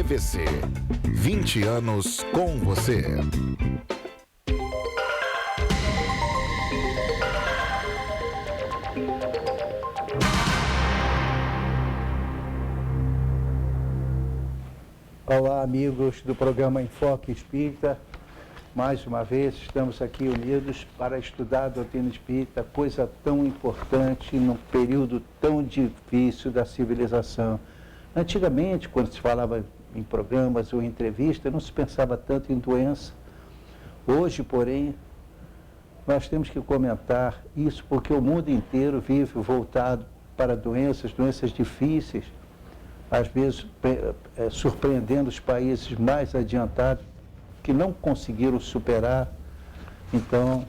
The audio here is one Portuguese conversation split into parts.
TVC. 20 anos com você. Olá, amigos do programa Enfoque Espírita. Mais uma vez estamos aqui unidos para estudar a doutrina espírita, coisa tão importante num período tão difícil da civilização. Antigamente, quando se falava em programas ou entrevistas, não se pensava tanto em doença. Hoje, porém, nós temos que comentar isso porque o mundo inteiro vive voltado para doenças difíceis, às vezes surpreendendo os países mais adiantados que não conseguiram superar. Então,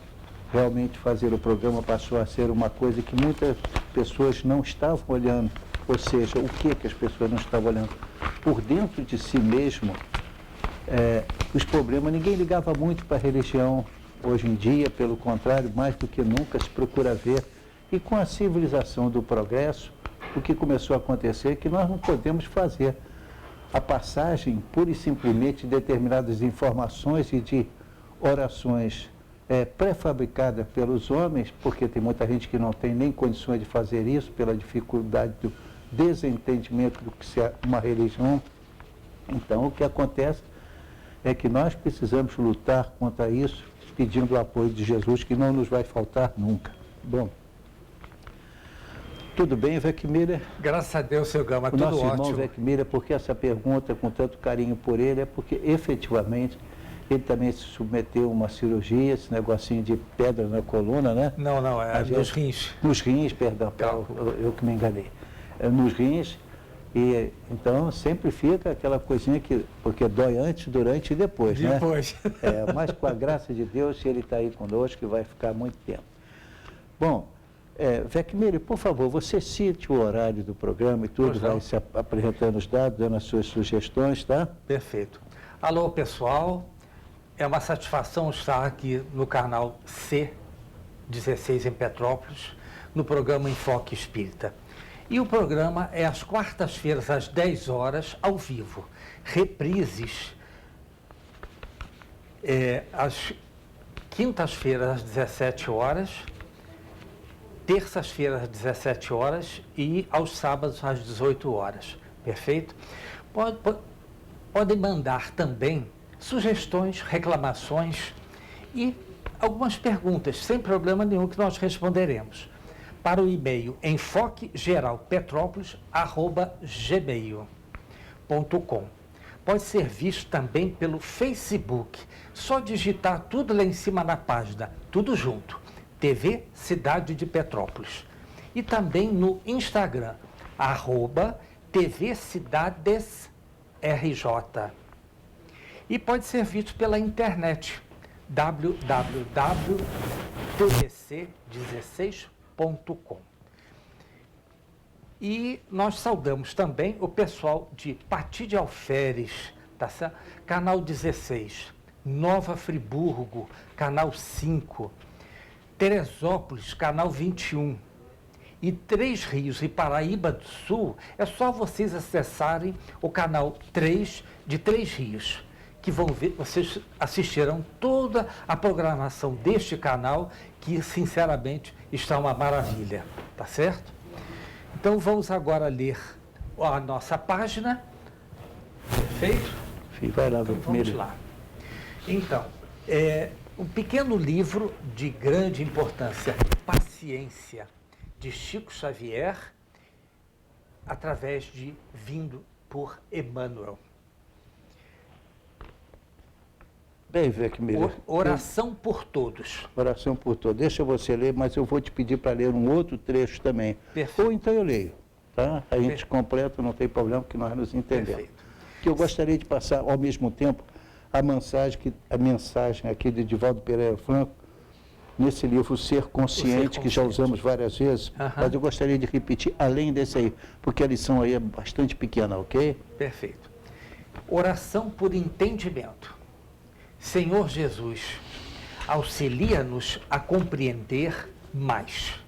realmente fazer o programa passou a ser uma coisa que muitas pessoas não estavam olhando. Ou seja, o que as pessoas não estavam olhando? Por dentro de si mesmo, os problemas, ninguém ligava muito para a religião. Hoje em dia, pelo contrário, mais do que nunca se procura ver. E com a civilização do progresso, o que começou a acontecer é que nós não podemos fazer a passagem pura e simplesmente de determinadas informações e de orações pré-fabricadas pelos homens, porque tem muita gente que não tem nem condições de fazer isso, pela dificuldade do desentendimento do que é uma religião. Então, o que acontece é que nós precisamos lutar contra isso, pedindo o apoio de Jesus, que não nos vai faltar nunca. Bom, tudo bem, Weckmiller? Graças a Deus, seu Gama, tudo ótimo. O nosso irmão Weckmiller, porque essa pergunta, com tanto carinho por ele, é porque, efetivamente, ele também se submeteu a uma cirurgia, esse negocinho de pedra na coluna, né? Não, nos rins. Nos rins, perdão, eu que me enganei. Nos rins, e então sempre fica aquela coisinha que, porque dói antes, durante e depois, né? Depois. Mas com a graça de Deus, ele está aí conosco, vai ficar muito tempo. Bom, Weckmiller, por favor, você cite o horário do programa e tudo, vai se apresentando os dados, dando as suas sugestões, tá? Perfeito. Alô, pessoal, é uma satisfação estar aqui no canal C16 em Petrópolis, no programa Enfoque Espírita. E o programa é às quartas-feiras, às 10 horas, ao vivo. Reprises, às quintas-feiras, às 17 horas, terças-feiras, às 17 horas e aos sábados, às 18 horas. Perfeito? Podem mandar também sugestões, reclamações e algumas perguntas, sem problema nenhum, que nós responderemos. Para o e-mail enfoquegeralpetrópolis@gmail.com. Pode ser visto também pelo Facebook. Só digitar tudo lá em cima na página, tudo junto. TV Cidade de Petrópolis. E também no Instagram, @TV Cidades RJ. E pode ser visto pela internet, www.tvc16.com. E nós saudamos também o pessoal de Pati de Alferes, tá certo? Canal 16, Nova Friburgo, Canal 5, Teresópolis, Canal 21, e Três Rios e Paraíba do Sul, é só vocês acessarem o canal 3 de Três Rios, que vão ver, vocês assistirão toda a programação deste canal, que sinceramente está uma maravilha, tá certo? Então vamos agora ler a nossa página, perfeito? Vai lá, então, vamos lá. Então, um pequeno livro de grande importância, Paciência, de Chico Xavier, vindo por Emmanuel. Bem, Weckmiller. Oração por todos. Oração por todos. Deixa você ler, mas eu vou te pedir para ler um outro trecho também. Perfeito. Ou então eu leio, tá? A gente completa, não tem problema, que nós nos entendemos. Perfeito. Que eu gostaria de passar, ao mesmo tempo, a mensagem aqui de Divaldo Pereira Franco, nesse livro Ser Consciente, que já usamos várias vezes, mas eu gostaria de repetir além desse aí, porque a lição aí é bastante pequena, ok? Perfeito. Oração por entendimento. Senhor Jesus, auxilia-nos a compreender mais,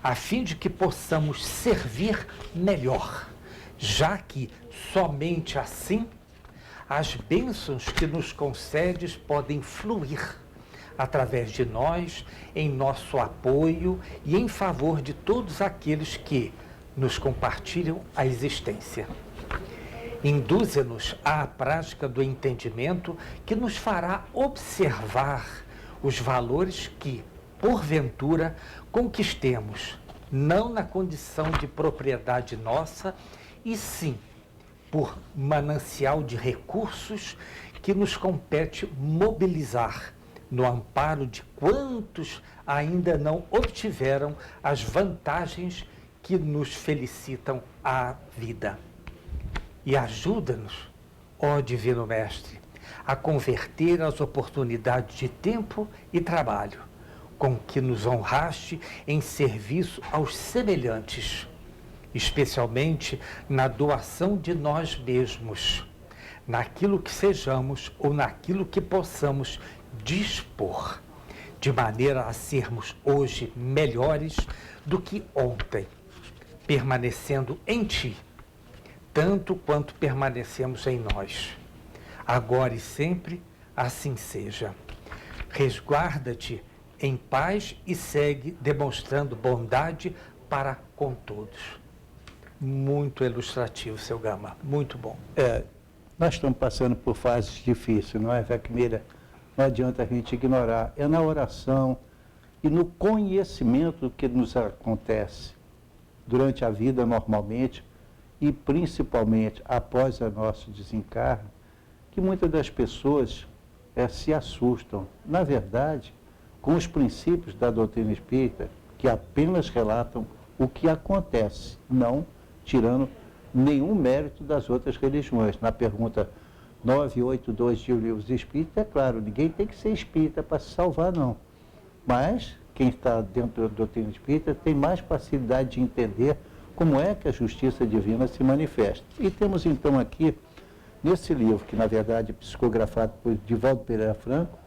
a fim de que possamos servir melhor, já que somente assim as bênçãos que nos concedes podem fluir através de nós, em nosso apoio e em favor de todos aqueles que nos compartilham a existência. Induze-nos à prática do entendimento que nos fará observar os valores que, porventura, conquistemos, não na condição de propriedade nossa, e sim por manancial de recursos que nos compete mobilizar no amparo de quantos ainda não obtiveram as vantagens que nos felicitam a vida. E ajuda-nos, ó Divino Mestre, a converter as oportunidades de tempo e trabalho com que nos honraste em serviço aos semelhantes, especialmente na doação de nós mesmos, naquilo que sejamos ou naquilo que possamos dispor, de maneira a sermos hoje melhores do que ontem, permanecendo em Ti, tanto quanto permanecemos em nós. Agora e sempre, assim seja. Resguarda-te em paz e segue demonstrando bondade para com todos. Muito ilustrativo, seu Gama, muito bom. Nós estamos passando por fases difíceis, não é, Vecmira? Não adianta a gente ignorar. É na oração e no conhecimento que nos acontece durante a vida normalmente e principalmente após o nosso desencarne, que muitas das pessoas se assustam. Na verdade, com os princípios da doutrina espírita, que apenas relatam o que acontece, não tirando nenhum mérito das outras religiões. Na pergunta 982 de O Livro dos Espíritos, é claro, ninguém tem que ser espírita para se salvar, não. Mas quem está dentro da doutrina espírita tem mais facilidade de entender como é que a justiça divina se manifesta. E temos então aqui, nesse livro, que na verdade é psicografado por Divaldo Pereira Franco,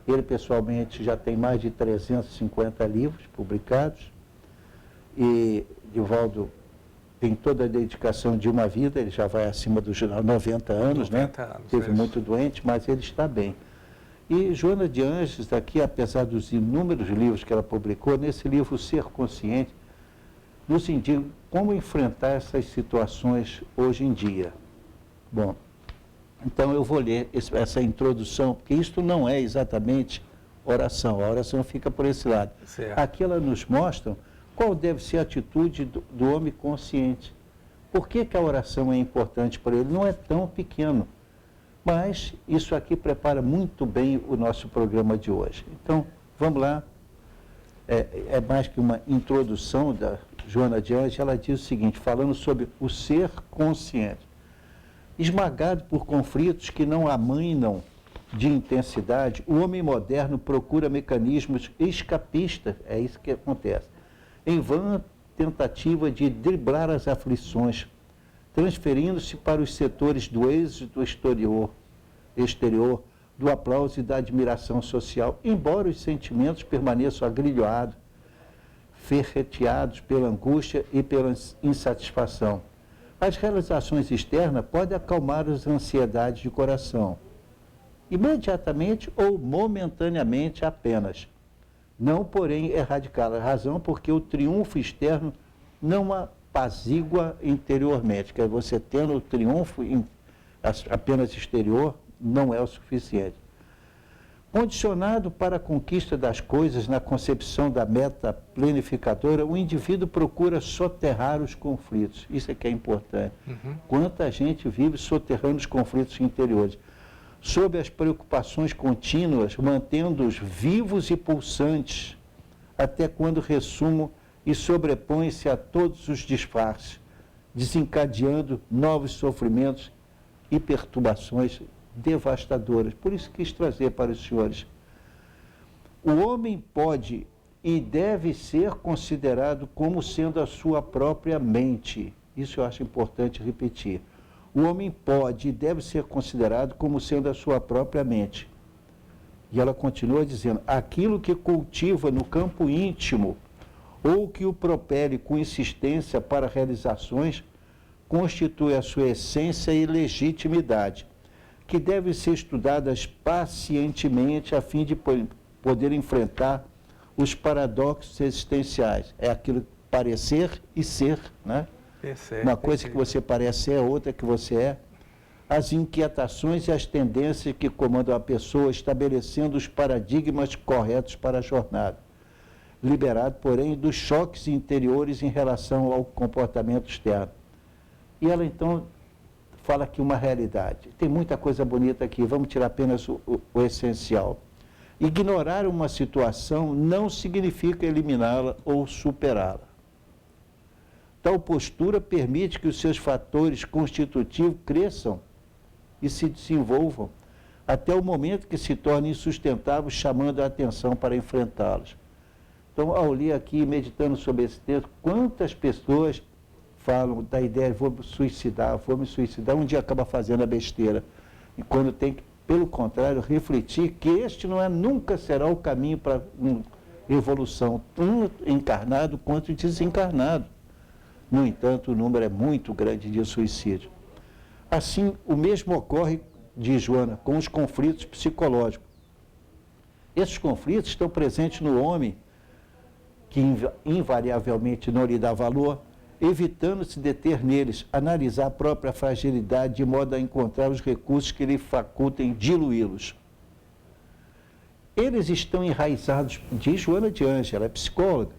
ele pessoalmente já tem mais de 350 livros publicados, e Divaldo tem toda a dedicação de uma vida, ele já vai acima dos 90 anos, 90 né? Anos, teve muito doente, mas ele está bem. E Joana de Ângeles, aqui, apesar dos inúmeros livros que ela publicou, nesse livro Ser Consciente, nos indica como enfrentar essas situações hoje em dia. Bom, então eu vou ler essa introdução, porque isto não é exatamente oração, a oração fica por esse lado. Certo. Aqui ela nos mostra qual deve ser a atitude do homem consciente. Por que a oração é importante para ele? Não é tão pequeno, mas isso aqui prepara muito bem o nosso programa de hoje. Então, vamos lá. É mais que uma introdução da Joana de Ângeles, ela diz o seguinte, falando sobre o ser consciente. Esmagado por conflitos que não amainam de intensidade, o homem moderno procura mecanismos escapistas, é isso que acontece, em vã tentativa de driblar as aflições, transferindo-se para os setores do êxito exterior, do aplauso e da admiração social, embora os sentimentos permaneçam agrilhoados, ferreteados pela angústia e pela insatisfação. As realizações externas podem acalmar as ansiedades de coração, imediatamente ou momentaneamente apenas. Não, porém, erradicá-la. A razão porque o triunfo externo não apazigua interiormente. Quer dizer, você tendo o triunfo apenas exterior, não é o suficiente. Condicionado para a conquista das coisas na concepção da meta planificadora, o indivíduo procura soterrar os conflitos. Isso é que é importante. Quanta gente vive soterrando os conflitos interiores, sob as preocupações contínuas, mantendo-os vivos e pulsantes, até quando ressumam e sobrepõem-se a todos os disfarces, desencadeando novos sofrimentos e perturbações devastadoras. Por isso quis trazer para os senhores. O homem pode e deve ser considerado como sendo a sua própria mente. Isso eu acho importante repetir. O homem pode e deve ser considerado como sendo a sua própria mente. E ela continua dizendo, aquilo que cultiva no campo íntimo ou que o propele com insistência para realizações, constitui a sua essência e legitimidade. que devem ser estudadas pacientemente a fim de poder enfrentar os paradoxos existenciais. É aquilo parecer e ser, né? Uma coisa que você parece ser, outra que você é. As inquietações e as tendências que comandam a pessoa, estabelecendo os paradigmas corretos para a jornada. Liberado, porém, dos choques interiores em relação ao comportamento externo. E ela, então, fala aqui uma realidade. Tem muita coisa bonita aqui, vamos tirar apenas o essencial. Ignorar uma situação não significa eliminá-la ou superá-la. Tal postura permite que os seus fatores constitutivos cresçam e se desenvolvam até o momento que se tornem insustentáveis, chamando a atenção para enfrentá-los. Então, ao ler aqui, meditando sobre esse texto, quantas pessoas falam da ideia de vou me suicidar, um dia acaba fazendo a besteira. E quando tem que, pelo contrário, refletir que este nunca será o caminho para uma evolução, tanto encarnado quanto desencarnado. No entanto, o número é muito grande de suicídio. Assim, o mesmo ocorre, diz Joana, com os conflitos psicológicos. Esses conflitos estão presentes no homem, que invariavelmente não lhe dá valor, evitando se deter neles, analisar a própria fragilidade de modo a encontrar os recursos que lhe facultem diluí-los. Eles estão enraizados, diz Joana de Ângeles, ela é psicóloga,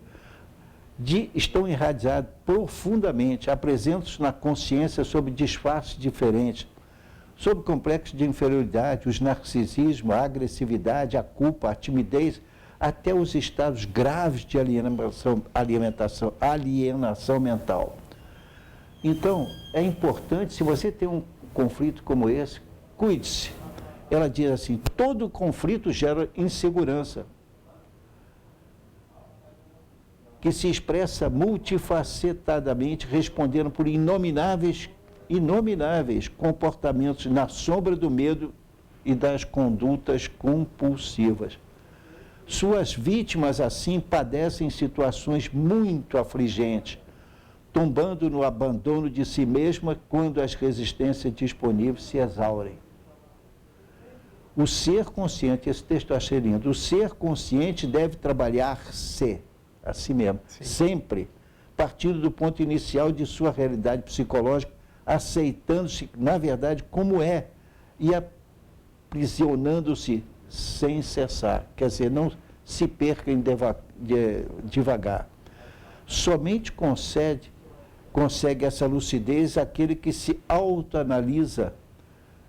estão enraizados profundamente, apresentam-se na consciência sob disfarces diferentes, sob complexos de inferioridade, os narcisismo, a agressividade, a culpa, a timidez, até os estados graves de alienação mental. Então, é importante, se você tem um conflito como esse, cuide-se. Ela diz assim, todo conflito gera insegurança, que se expressa multifacetadamente, respondendo por inomináveis comportamentos na sombra do medo e das condutas compulsivas. Suas vítimas, assim, padecem situações muito afligentes, tombando no abandono de si mesma quando as resistências disponíveis se exaurem. O ser consciente, esse texto eu achei lindo, o ser consciente deve trabalhar-se a si mesmo, sim, sempre, partindo do ponto inicial de sua realidade psicológica, aceitando-se, na verdade, como é, e aprisionando-se sem cessar, quer dizer, não se perca devagar. Somente consegue essa lucidez aquele que se autoanalisa,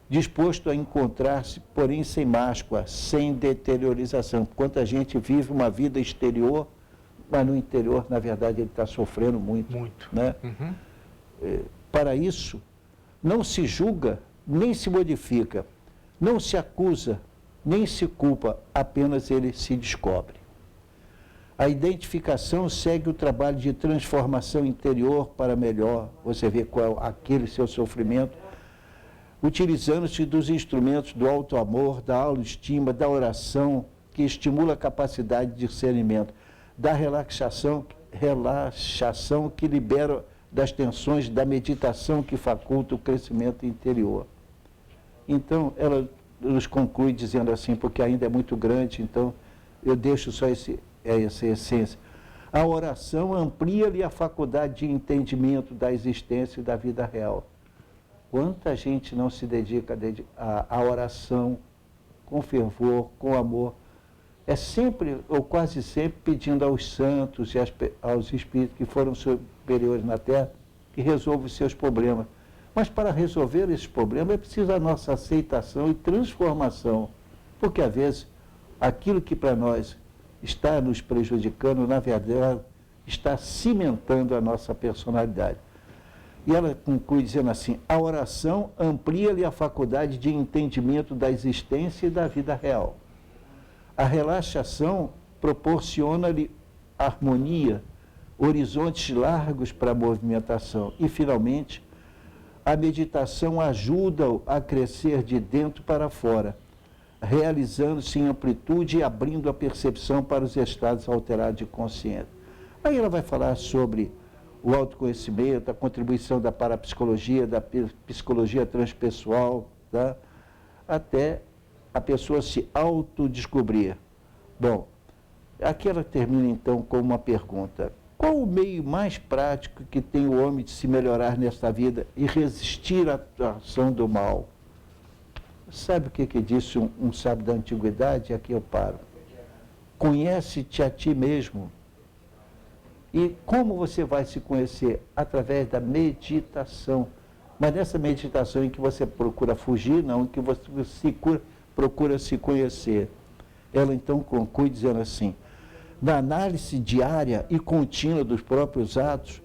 disposto a encontrar-se, porém sem máscara, sem deteriorização. Quanta gente vive uma vida exterior, mas no interior, na verdade, ele está sofrendo muito. Muito. Né? Uhum. Para isso, não se julga, nem se modifica, não se acusa, nem se culpa, apenas ele se descobre. A identificação segue o trabalho de transformação interior para melhor, você vê qual é aquele seu sofrimento, utilizando-se dos instrumentos do auto-amor, da autoestima, da oração, que estimula a capacidade de discernimento, da relaxação que libera das tensões, da meditação que faculta o crescimento interior. Então, ela nos conclui dizendo assim, porque ainda é muito grande, então eu deixo só essa essência. A oração amplia-lhe a faculdade de entendimento da existência e da vida real. Quanta gente não se dedica à oração com fervor, com amor, é sempre, ou quase sempre, pedindo aos santos e aos espíritos que foram superiores na Terra que resolvam os seus problemas. Mas para resolver esses problemas é preciso a nossa aceitação e transformação, porque às vezes aquilo que para nós está nos prejudicando, na verdade, está cimentando a nossa personalidade. E ela conclui dizendo assim, a oração amplia-lhe a faculdade de entendimento da existência e da vida real. A relaxação proporciona-lhe harmonia, horizontes largos para a movimentação. E, finalmente, a meditação ajuda-o a crescer de dentro para fora, realizando-se em amplitude e abrindo a percepção para os estados alterados de consciência. Aí ela vai falar sobre o autoconhecimento, a contribuição da parapsicologia, da psicologia transpessoal, tá? até a pessoa se autodescobrir. Bom, aqui ela termina então com uma pergunta: qual o meio mais prático que tem o homem de se melhorar nesta vida e resistir à ação do mal? Sabe o que disse um sábio da antiguidade? Aqui eu paro. Conhece-te a ti mesmo. E como você vai se conhecer? Através da meditação. Mas nessa meditação em que você procura fugir, não, em que você procura se conhecer. Ela então conclui dizendo assim: na análise diária e contínua dos próprios atos,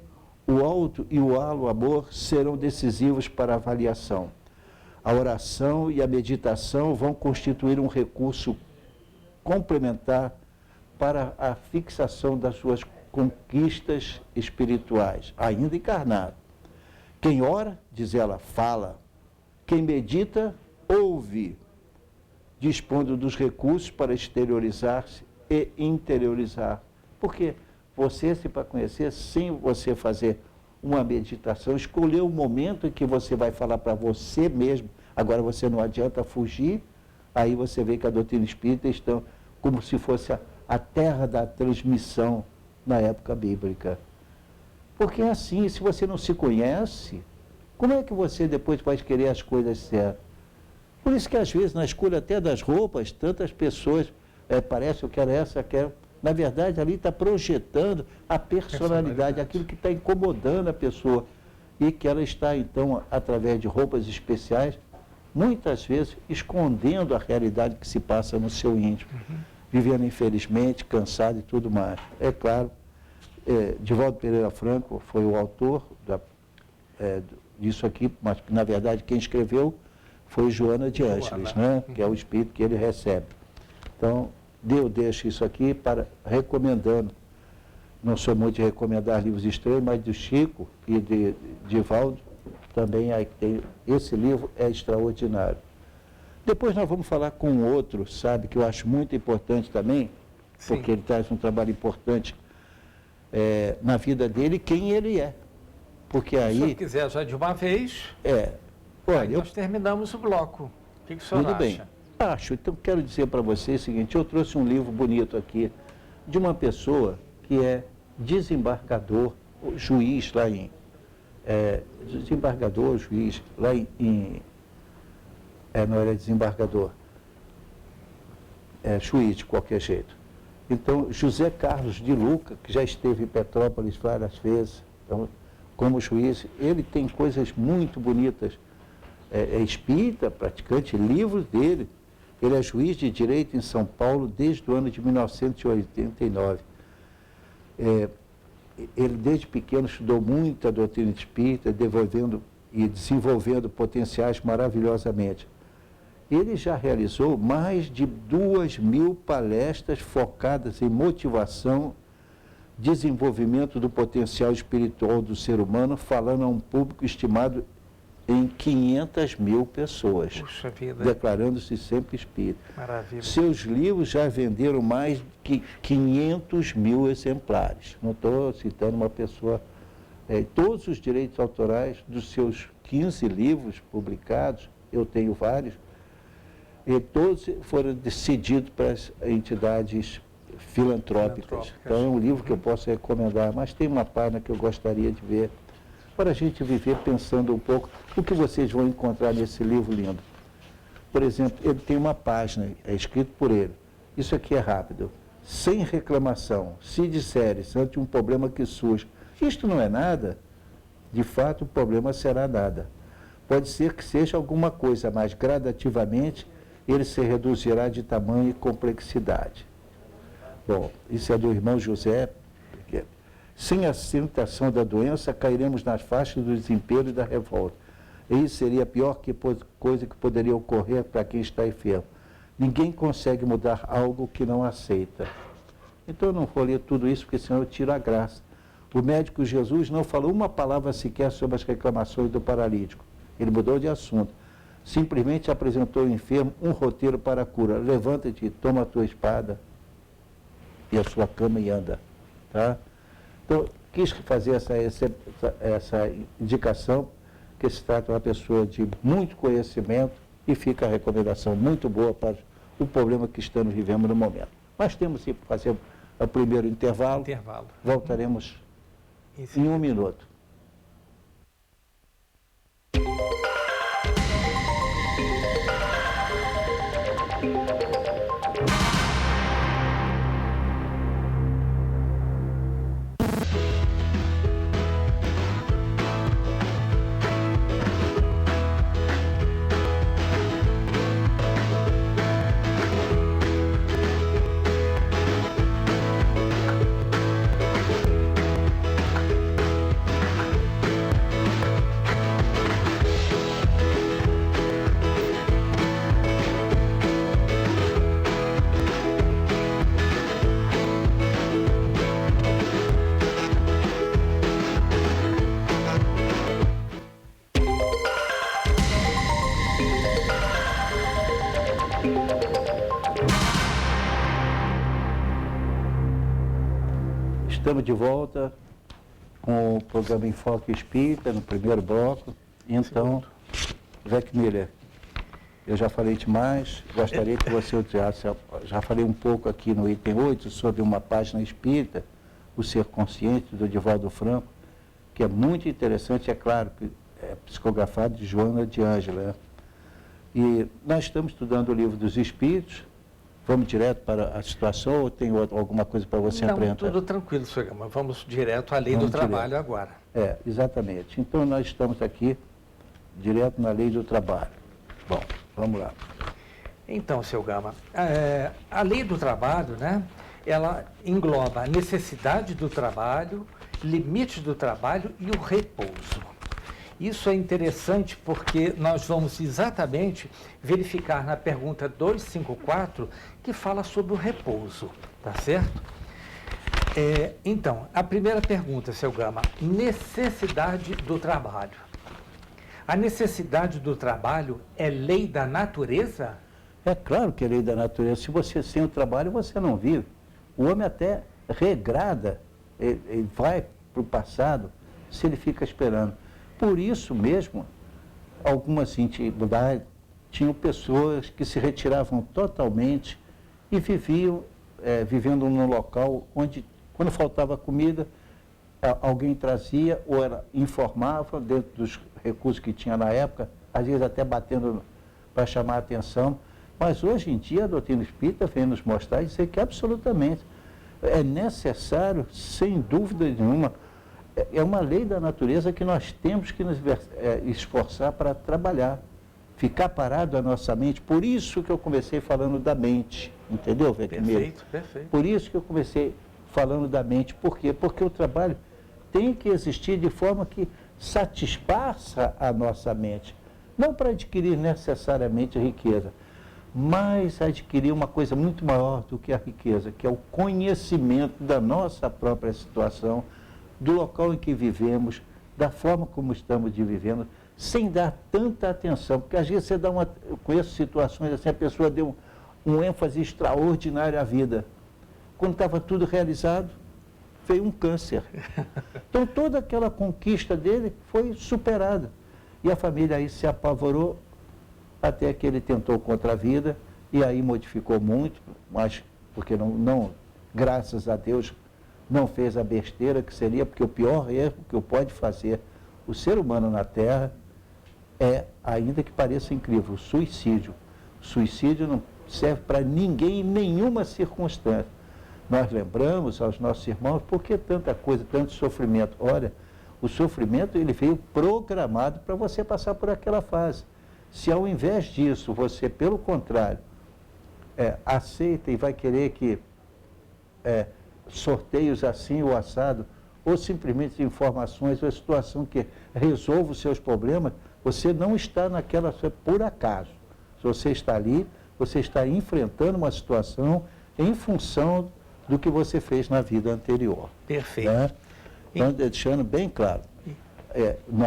o alto e o alto amor serão decisivos para a avaliação. A oração e a meditação vão constituir um recurso complementar para a fixação das suas conquistas espirituais, ainda encarnado. Quem ora, diz ela, fala. Quem medita, ouve, dispondo dos recursos para exteriorizar-se e interiorizar. Porque você, se para conhecer, sem você fazer uma meditação, escolher o momento em que você vai falar para você mesmo. Agora você não adianta fugir, aí você vê que a doutrina espírita está como se fosse a terra da transmissão na época bíblica. Porque é assim, se você não se conhece, como é que você depois vai querer as coisas certas? Por isso que às vezes na escolha até das roupas, tantas pessoas, parece eu quero essa, quero... Na verdade, ali está projetando a personalidade, aquilo que está incomodando a pessoa. E que ela está, então, através de roupas especiais, muitas vezes escondendo a realidade que se passa no seu íntimo. Vivendo infelizmente, cansado e tudo mais. É claro, Divaldo Pereira Franco foi o autor disso aqui, mas na verdade quem escreveu foi Joana de Ângeles, né? Que é o espírito que ele recebe. Então, eu deixo isso aqui para recomendando. Não sou muito de recomendar livros estranhos, mas do Chico e de Divaldo também aí tem. Esse livro é extraordinário. Depois nós vamos falar com outro, sabe, que eu acho muito importante também, sim, porque ele traz um trabalho importante na vida dele, quem ele é. Porque aí... Se o senhor quiser já de uma vez, olha, nós terminamos o bloco. O que o senhor acha? Tudo bem. Acho. Então, quero dizer para vocês o seguinte: eu trouxe um livro bonito aqui, de uma pessoa que é desembargador, juiz lá em... desembargador, juiz, lá não era desembargador, juiz de qualquer jeito. Então, José Carlos de Luca, que já esteve em Petrópolis várias vezes, então, como juiz, ele tem coisas muito bonitas. É espírita, praticante, livros dele. Ele é juiz de direito em São Paulo desde o ano de 1989. Ele, desde pequeno, estudou muito a doutrina espírita, desenvolvendo potenciais maravilhosamente. Ele já realizou mais de 2.000 palestras focadas em motivação, desenvolvimento do potencial espiritual do ser humano, falando a um público estimado em 500.000 pessoas. Puxa vida. Declarando-se sempre espírita. Maravilha. Seus livros já venderam mais de 500.000 exemplares. Não estou citando uma pessoa. Todos os direitos autorais dos seus 15 livros publicados, eu tenho vários, e todos foram decididos para as entidades filantrópicas. Então é um livro que eu posso recomendar, mas tem uma página que eu gostaria de ver, para a gente viver pensando um pouco o que vocês vão encontrar nesse livro lindo. Por exemplo, ele tem uma página, é escrito por ele. Isso aqui é rápido. Sem reclamação, se disseres ante um problema que surge, isto não é nada, de fato o problema será nada. Pode ser que seja alguma coisa, mas gradativamente ele se reduzirá de tamanho e complexidade. Bom, isso é do irmão José. Sem a aceitação da doença, cairemos nas faixas do desespero e da revolta. E isso seria a pior coisa que poderia ocorrer para quem está enfermo. Ninguém consegue mudar algo que não aceita. Então eu não vou ler tudo isso, porque senão eu tiro a graça. O médico Jesus não falou uma palavra sequer sobre as reclamações do paralítico. Ele mudou de assunto. Simplesmente apresentou ao enfermo um roteiro para a cura. Levanta-te, toma a tua espada e a sua cama e anda. Tá? Então, quis fazer essa indicação, que se trata de uma pessoa de muito conhecimento e fica a recomendação muito boa para o problema que estamos vivendo no momento. Mas temos que fazer o primeiro intervalo. Voltaremos em um minuto. Estamos de volta com o programa Enfoque Espírita, no primeiro bloco. Então, Jack Miller, eu já falei demais, gostaria que você utilizasse, já falei um pouco aqui no item 8 sobre uma página espírita, O Ser Consciente, do Divaldo Franco, que é muito interessante, é claro, que é psicografado de Joana de Ângela. Né? E nós estamos estudando o Livro dos Espíritos. Vamos direto para a situação ou tem alguma coisa para você apresentar? Não, tudo tranquilo, senhor Gama. Vamos direto à lei do trabalho agora. Exatamente. Então, nós estamos aqui direto na lei do trabalho. Bom, vamos lá. Então, senhor Gama, a lei do trabalho, né, ela engloba a necessidade do trabalho, limites do trabalho e o repouso. Isso é interessante porque nós vamos exatamente verificar na pergunta 254 que fala sobre o repouso, tá certo? Então, a primeira pergunta, seu Gama, necessidade do trabalho. A necessidade do trabalho é lei da natureza? É claro que é lei da natureza. Se você sem o trabalho, você não vive. O homem até regrada, ele vai para o passado se ele fica esperando. Por isso mesmo, algumas entidades tinham pessoas que se retiravam totalmente e viviam vivendo num local onde, quando faltava comida, alguém trazia ou informava dentro dos recursos que tinha na época, às vezes até batendo para chamar a atenção. Mas hoje em dia a doutrina espírita vem nos mostrar e dizer que absolutamente é necessário, sem dúvida nenhuma, é uma lei da natureza que nós temos que nos esforçar para trabalhar, ficar parado a nossa mente. Por isso que eu comecei falando da mente, entendeu, Vecmir? Perfeito. Por isso que eu comecei falando da mente. Por quê? Porque o trabalho tem que existir de forma que satisfaça a nossa mente. Não para adquirir necessariamente a riqueza, mas adquirir uma coisa muito maior do que a riqueza, que é o conhecimento da nossa própria situação, do local em que vivemos, da forma como estamos vivendo, sem dar tanta atenção. Porque às vezes você dá eu conheço situações assim, a pessoa deu um ênfase extraordinário à vida. Quando estava tudo realizado, veio um câncer. Então toda aquela conquista dele foi superada. E a família aí se apavorou, até que ele tentou contra a vida, e aí modificou muito, mas porque não graças a Deus, não fez a besteira que seria, porque o pior erro que pode fazer o ser humano na Terra é, ainda que pareça incrível, o suicídio. O suicídio não serve para ninguém em nenhuma circunstância. Nós lembramos aos nossos irmãos, por que tanta coisa, tanto sofrimento? Olha, o sofrimento ele veio programado para você passar por aquela fase. Se ao invés disso, você, pelo contrário, aceita e vai querer que sorteios assim ou assado, ou simplesmente informações, ou a situação que resolva os seus problemas, você não está naquela por acaso. Se você está ali, você está enfrentando uma situação em função do que você fez na vida anterior. Perfeito. Né? Então, deixando bem claro,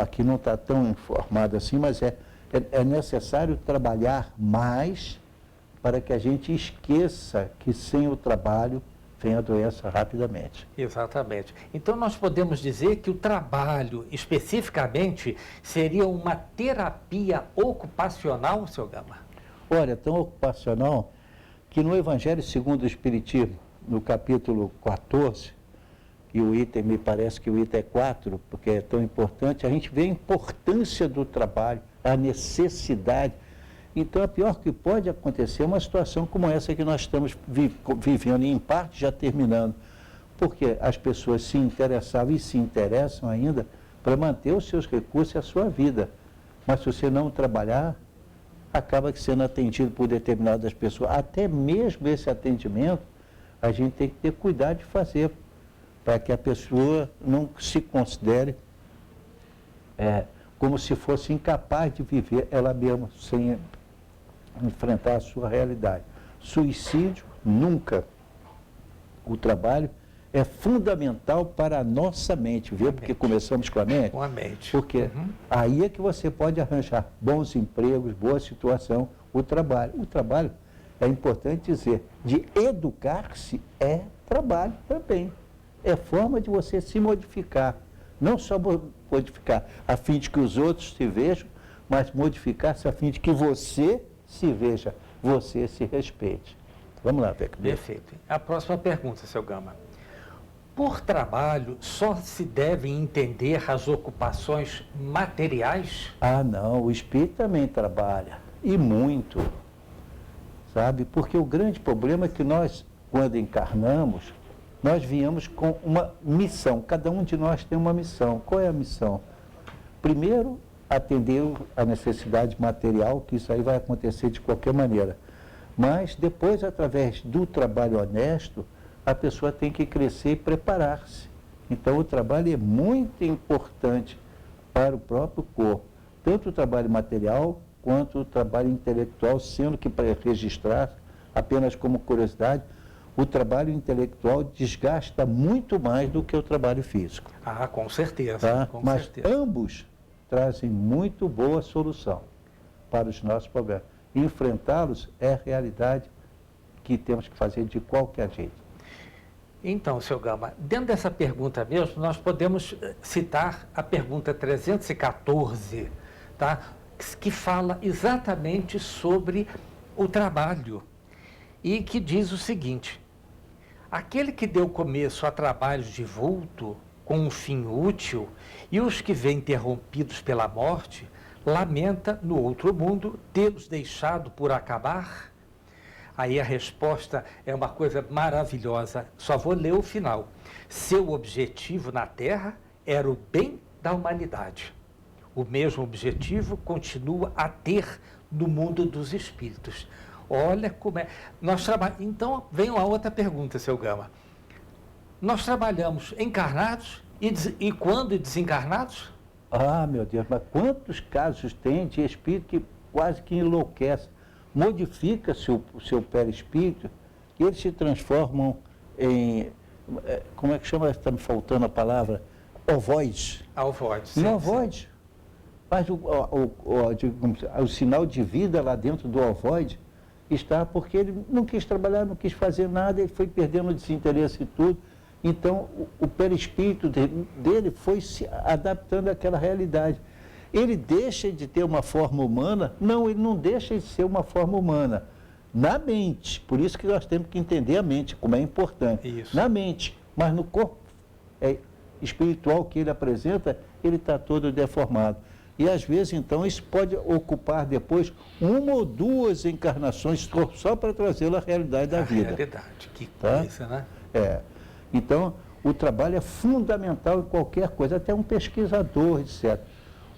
aqui não está tão informado assim, mas é necessário trabalhar mais para que a gente esqueça que sem o trabalho vem a doença rapidamente. Exatamente. Então, nós podemos dizer que o trabalho, especificamente, seria uma terapia ocupacional, seu Gama? Olha, tão ocupacional que no Evangelho segundo o Espiritismo, no capítulo 14, e o item, me parece que o item é 4, porque é tão importante, a gente vê a importância do trabalho, a necessidade. Então, a pior que pode acontecer é uma situação como essa que nós estamos vivendo, e em parte já terminando, porque as pessoas se interessavam e se interessam ainda para manter os seus recursos e a sua vida. Mas se você não trabalhar, acaba sendo atendido por determinadas pessoas. Até mesmo esse atendimento, a gente tem que ter cuidado de fazer, para que a pessoa não se considere como se fosse incapaz de viver ela mesma, sem enfrentar a sua realidade. Suicídio, nunca. O trabalho é fundamental para a nossa mente, viu? Porque começamos com a mente. Com a mente. Porque aí é que você pode arranjar bons empregos, boa situação, o trabalho. O trabalho, é importante dizer, de educar-se é trabalho também. É forma de você se modificar. Não só modificar a fim de que os outros se vejam, mas modificar-se a fim de que você se veja, você se respeite. Vamos lá, Beck. Perfeito. A próxima pergunta, seu Gama. Por trabalho, só se devem entender as ocupações materiais? Ah, não, o espírito também trabalha, e muito, sabe? Porque o grande problema é que nós, quando encarnamos, nós viemos com uma missão, cada um de nós tem uma missão. Qual é a missão? Primeiro, atender a necessidade material, que isso aí vai acontecer de qualquer maneira. Mas depois, através do trabalho honesto, a pessoa tem que crescer e preparar-se. Então, o trabalho é muito importante para o próprio corpo, tanto o trabalho material quanto o trabalho intelectual, sendo que, para registrar, apenas como curiosidade, o trabalho intelectual desgasta muito mais do que o trabalho físico. Ah, com certeza. Tá? Com Mas certeza. ambos trazem muito boa solução para os nossos problemas. Enfrentá-los é a realidade que temos que fazer de qualquer jeito. Então, seu Gama, dentro dessa pergunta mesmo, nós podemos citar a pergunta 314, tá? Que fala exatamente sobre o trabalho e que diz o seguinte: aquele que deu começo a trabalhos de vulto com um fim útil e os que vêm interrompidos pela morte, lamenta no outro mundo tê-los deixado por acabar. Aí a resposta é uma coisa maravilhosa, só vou ler o final. Seu objetivo na Terra era o bem da humanidade. O mesmo objetivo continua a ter no mundo dos espíritos. Olha como é. Então, vem uma outra pergunta, seu Gama. Nós trabalhamos encarnados e quando desencarnados? Ah, meu Deus, mas quantos casos tem de espírito que quase que enlouquece? Modifica-se o seu perispírito e eles se transformam em, como é que chama, está me faltando a palavra, ovoides. Ovoides. Em ovoide. Mas o sinal de vida lá dentro do ovoide está porque ele não quis trabalhar, não quis fazer nada, ele foi perdendo o desinteresse e tudo. Então, o perispírito dele foi se adaptando àquela realidade. Ele deixa de ter uma forma humana? Não, ele não deixa de ser uma forma humana. Na mente, por isso que nós temos que entender a mente, como é importante. Isso. Na mente, mas no corpo espiritual que ele apresenta, ele está todo deformado. E às vezes, então, isso pode ocupar depois uma ou duas encarnações só para trazê-lo à realidade da vida. Realidade, que Tá? coisa, né? Então, o trabalho é fundamental em qualquer coisa, até um pesquisador, etc.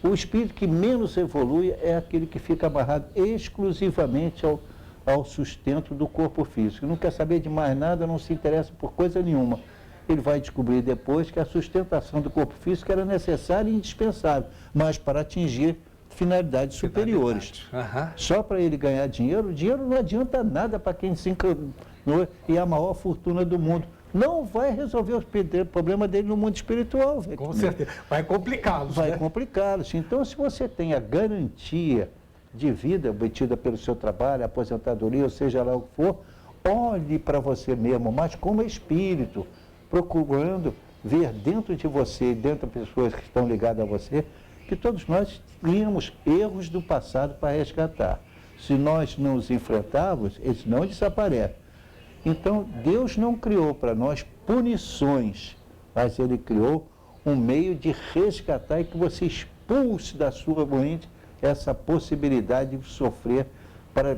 O espírito que menos evolui é aquele que fica amarrado exclusivamente ao sustento do corpo físico. Não quer saber de mais nada, não se interessa por coisa nenhuma. Ele vai descobrir depois que a sustentação do corpo físico era necessária e indispensável, mas para atingir finalidades superiores. Só para ele ganhar dinheiro, o dinheiro não adianta nada para quem se encanou e é a maior fortuna do mundo. Não vai resolver o problema dele no mundo espiritual. Com certeza. Vai complicá-los. Vai complicá-los. Então, se você tem a garantia de vida obtida pelo seu trabalho, aposentadoria, ou seja lá o que for, olhe para você mesmo, mas como espírito, procurando ver dentro de você, dentro das pessoas que estão ligadas a você, que todos nós tínhamos erros do passado para resgatar. Se nós não os enfrentarmos, eles não desaparecem. Então, Deus não criou para nós punições, mas Ele criou um meio de resgatar e que você expulse da sua mente essa possibilidade de sofrer para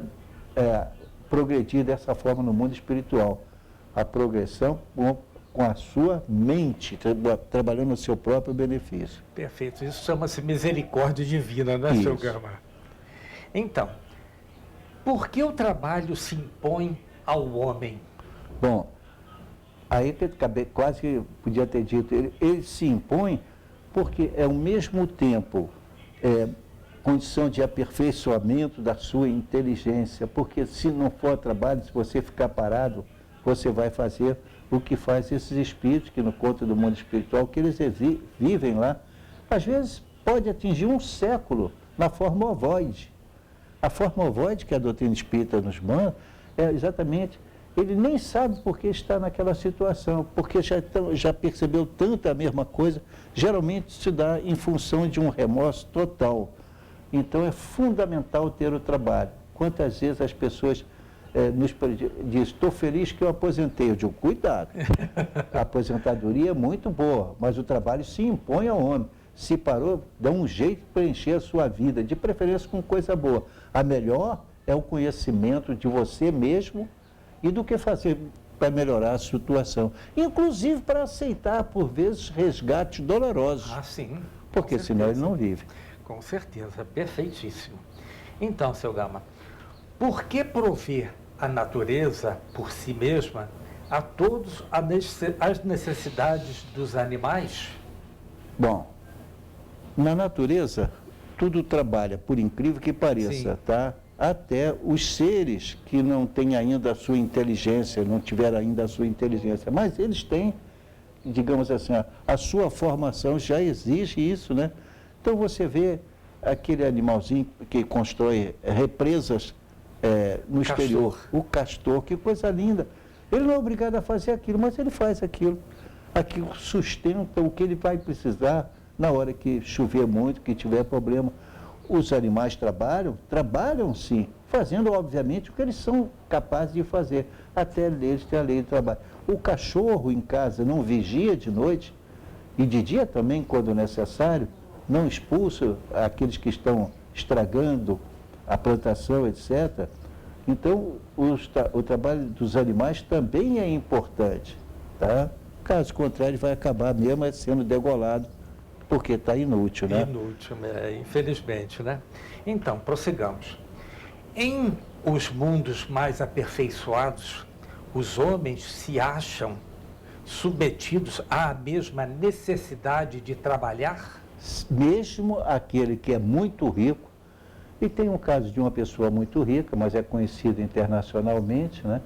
progredir dessa forma no mundo espiritual. A progressão com a sua mente, trabalhando no seu próprio benefício. Perfeito. Isso chama-se misericórdia divina, né, seu Gama? Então, por que o trabalho se impõe ao homem? Bom, aí que quase que podia ter dito, ele se impõe porque é ao mesmo tempo condição de aperfeiçoamento da sua inteligência, porque se não for trabalho, se você ficar parado, você vai fazer o que faz esses espíritos, que no conto do mundo espiritual, que eles vivem lá, às vezes pode atingir um século na forma ovoide. A forma ovoide que a doutrina espírita nos manda é exatamente, ele nem sabe por que está naquela situação, porque já percebeu tanto a mesma coisa, geralmente se dá em função de um remorso total. Então é fundamental ter o trabalho. Quantas vezes as pessoas dizem, estou feliz que eu aposentei. Eu digo, cuidado, a aposentadoria é muito boa, mas o trabalho se impõe ao homem. Se parou, dá um jeito de preencher a sua vida, de preferência com coisa boa. A melhor é o conhecimento de você mesmo e do que fazer para melhorar a situação. Inclusive para aceitar, por vezes, resgates dolorosos. Ah, sim. Porque senão ele não vive. Com certeza, perfeitíssimo. Então, seu Gama, por que prover a natureza por si mesma a todos as necessidades dos animais? Bom, na natureza, tudo trabalha, por incrível que pareça, sim, tá? Até os seres que não têm ainda a sua inteligência, não tiveram ainda a sua inteligência, mas eles têm, digamos assim, a sua formação já exige isso, né? Então você vê aquele animalzinho que constrói represas no exterior, o castor, que coisa linda. Ele não é obrigado a fazer aquilo, mas ele faz aquilo. Aquilo sustenta o que ele vai precisar na hora que chover muito, que tiver problema. Os animais trabalham sim, fazendo obviamente o que eles são capazes de fazer, até eles têm a lei do trabalho. O cachorro em casa não vigia de noite, e de dia também, quando necessário, não expulsa aqueles que estão estragando a plantação, etc. Então, o trabalho dos animais também é importante, tá? Caso contrário, vai acabar mesmo sendo degolado, porque está inútil, né? Inútil, infelizmente, né? Então, prossigamos. Em os mundos mais aperfeiçoados, os homens se acham submetidos à mesma necessidade de trabalhar? Mesmo aquele que é muito rico, e tem um caso de uma pessoa muito rica, mas é conhecido internacionalmente, né?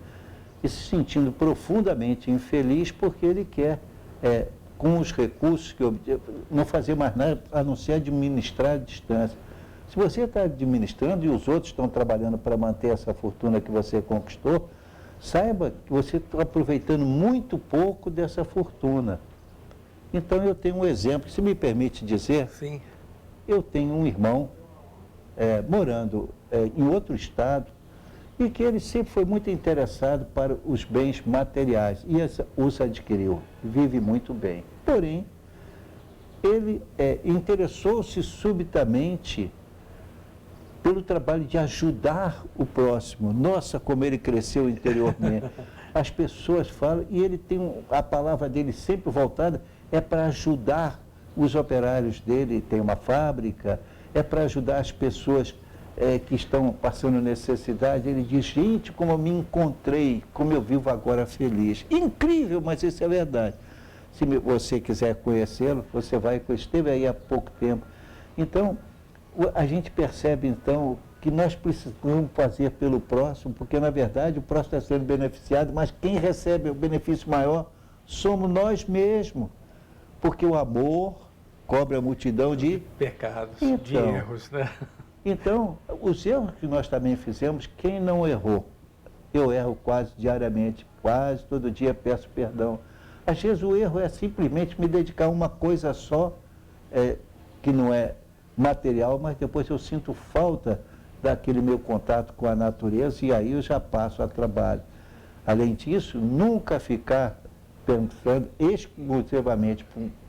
E se sentindo profundamente infeliz porque ele quer, com os recursos que obteve, não fazer mais nada a não ser administrar a distância. Se você está administrando e os outros estão trabalhando para manter essa fortuna que você conquistou, saiba que você está aproveitando muito pouco dessa fortuna. Então eu tenho um exemplo, se me permite dizer. Sim. Eu tenho um irmão morando em outro estado e que ele sempre foi muito interessado para os bens materiais e os adquiriu, vive muito bem. Porém, ele interessou-se subitamente pelo trabalho de ajudar o próximo. Nossa, como ele cresceu interiormente. As pessoas falam, e ele tem a palavra dele sempre voltada, para ajudar os operários dele, tem uma fábrica, para ajudar as pessoas que estão passando necessidade. Ele diz, gente, como eu me encontrei, como eu vivo agora feliz. Incrível, mas isso é verdade. Se você quiser conhecê-lo, você vai, esteve aí há pouco tempo. Então, a gente percebe, então, que nós precisamos fazer pelo próximo, porque, na verdade, o próximo está sendo beneficiado, mas quem recebe o benefício maior somos nós mesmos, porque o amor cobre a multidão de pecados, de erros, né? Então, os erros que nós também fizemos, quem não errou? eu erro quase diariamente, quase todo dia peço perdão. Às vezes o erro é simplesmente me dedicar a uma coisa só, que não é material, mas depois eu sinto falta daquele meu contato com a natureza e aí eu já passo a trabalho. Além disso, nunca ficar pensando exclusivamente,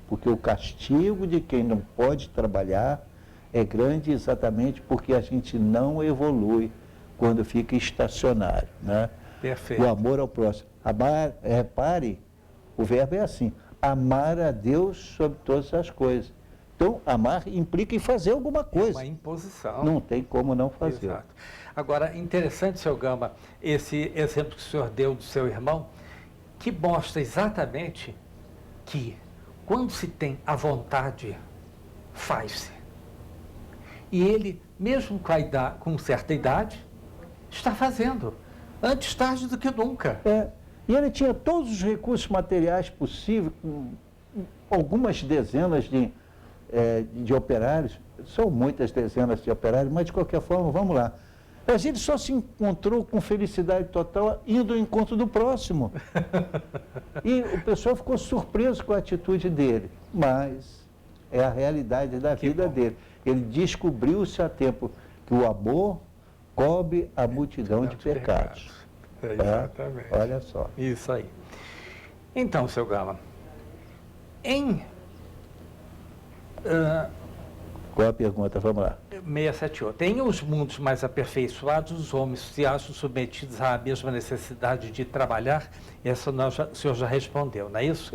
porque o castigo de quem não pode trabalhar é grande exatamente porque a gente não evolui quando fica estacionário, né? Perfeito. O amor ao próximo. Amar, repare, o verbo é assim, amar a Deus sobre todas as coisas. Então, amar implica em fazer alguma coisa. É uma imposição. Não tem como não fazer. Exato. Agora, interessante, seu Gama, esse exemplo que o senhor deu do seu irmão, que mostra exatamente que quando se tem a vontade, faz-se. E ele, mesmo com certa idade, está fazendo. Antes tarde do que nunca. E ele tinha todos os recursos materiais possíveis, com algumas dezenas de operários, são muitas dezenas de operários, mas de qualquer forma, vamos lá. Mas ele só se encontrou com felicidade total indo ao encontro do próximo. E o pessoal ficou surpreso com a atitude dele, mas é a realidade da vida dele. Ele descobriu-se a tempo que o amor cobre a multidão de pecados. Exatamente. Olha só. Isso aí. Então, seu Gama, Qual a pergunta? Vamos lá. 678. Em os mundos mais aperfeiçoados, os homens se acham submetidos à mesma necessidade de trabalhar? Essa o senhor já respondeu, não é isso?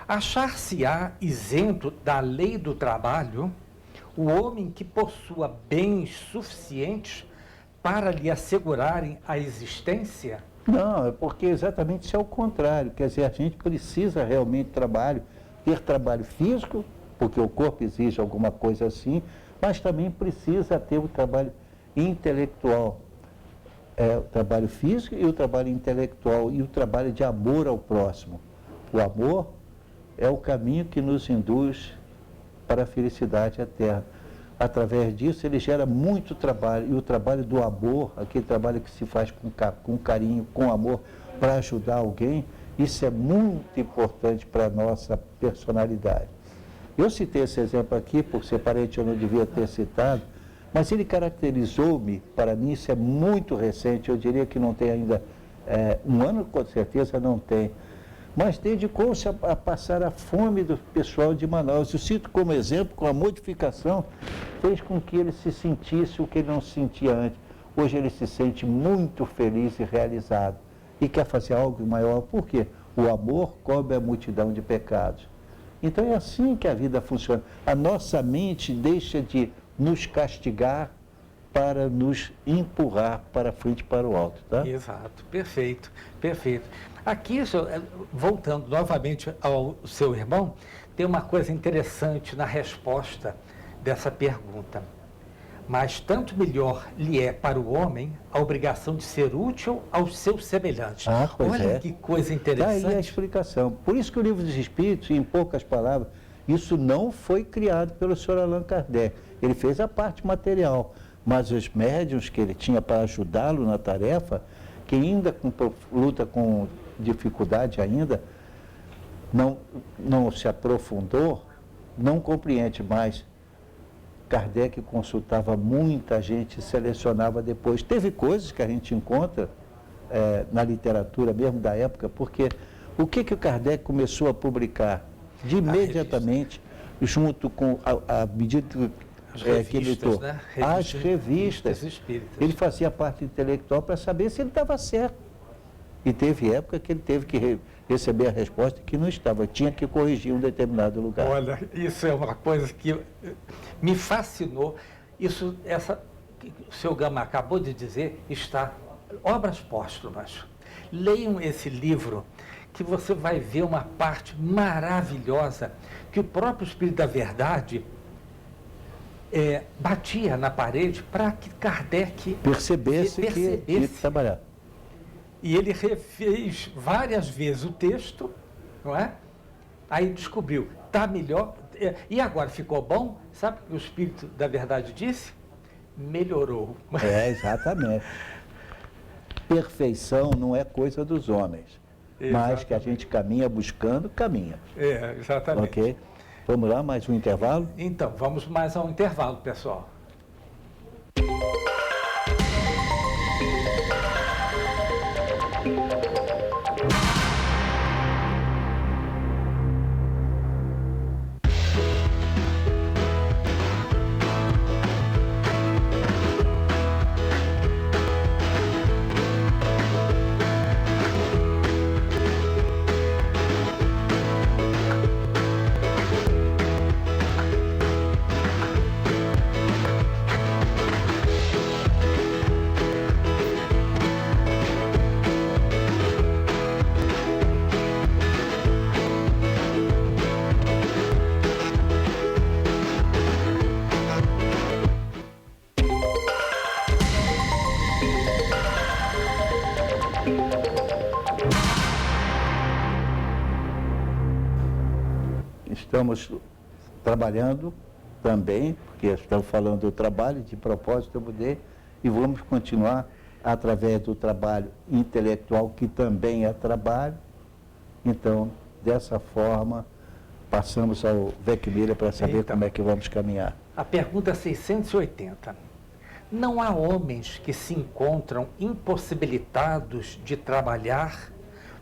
Achar-se-á isento da lei do trabalho o homem que possua bens suficientes para lhe assegurarem a existência? Não, é porque exatamente isso é o contrário. Quer dizer, a gente precisa realmente ter trabalho físico, porque o corpo exige alguma coisa assim, mas também precisa ter o trabalho intelectual. O trabalho físico e o trabalho intelectual e o trabalho de amor ao próximo. O amor é o caminho que nos induz para a felicidade eterna. Através disso, ele gera muito trabalho, e o trabalho do amor, aquele trabalho que se faz com carinho, com amor, para ajudar alguém, isso é muito importante para a nossa personalidade. Eu citei esse exemplo aqui, por ser parente eu não devia ter citado, mas ele caracterizou-me, para mim isso é muito recente, eu diria que não tem ainda um ano, com certeza não tem, mas dedicou-se a passar a fome do pessoal de Manaus. Eu cito como exemplo, com a modificação, fez com que ele se sentisse o que ele não se sentia antes. Hoje ele se sente muito feliz e realizado e quer fazer algo maior. Por quê? O amor cobre a multidão de pecados. Então é assim que a vida funciona. A nossa mente deixa de nos castigar para nos empurrar para frente, para o alto, tá? Exato, perfeito, perfeito. Aqui, voltando novamente ao seu irmão, tem uma coisa interessante na resposta dessa pergunta. Mas tanto melhor lhe é para o homem a obrigação de ser útil aos seus semelhantes. Olha que coisa interessante. Está aí a explicação. Por isso que o Livro dos Espíritos, em poucas palavras, isso não foi criado pelo Sr. Allan Kardec. Ele fez a parte material, mas os médiuns que ele tinha para ajudá-lo na tarefa, que ainda luta com dificuldade ainda, não se aprofundou, não compreende mais. Kardec consultava muita gente, selecionava depois. Teve coisas que a gente encontra na literatura mesmo da época, porque o que o Kardec começou a publicar? De imediatamente, junto com a medida que ele editou, né? as revistas, espíritas. Ele fazia parte intelectual para saber se ele estava certo. E teve época que ele teve que receber a resposta que não estava, tinha que corrigir um determinado lugar. Olha, isso é uma coisa que me fascinou. Essa que o seu Gama acabou de dizer está obras póstumas. Leiam esse livro que você vai ver uma parte maravilhosa que o próprio Espírito da Verdade batia na parede para que Kardec percebesse que tinha que trabalhar. E ele refez várias vezes o texto, não é? Aí descobriu, está melhor. E agora ficou bom? Sabe o que o Espírito da Verdade disse? Melhorou. Exatamente. perfeição não é coisa dos homens, mas que a Exatamente. gente caminha buscando, caminha. Exatamente. Ok? Vamos lá, mais um intervalo? Então, vamos mais a um intervalo, pessoal. Estamos trabalhando também, porque estamos falando do trabalho, de propósito do poder, e vamos continuar através do trabalho intelectual, que também é trabalho. Então, dessa forma, passamos ao Vec Miller para saber Então, como é que vamos caminhar. A pergunta 680. Não há homens que se encontram impossibilitados de trabalhar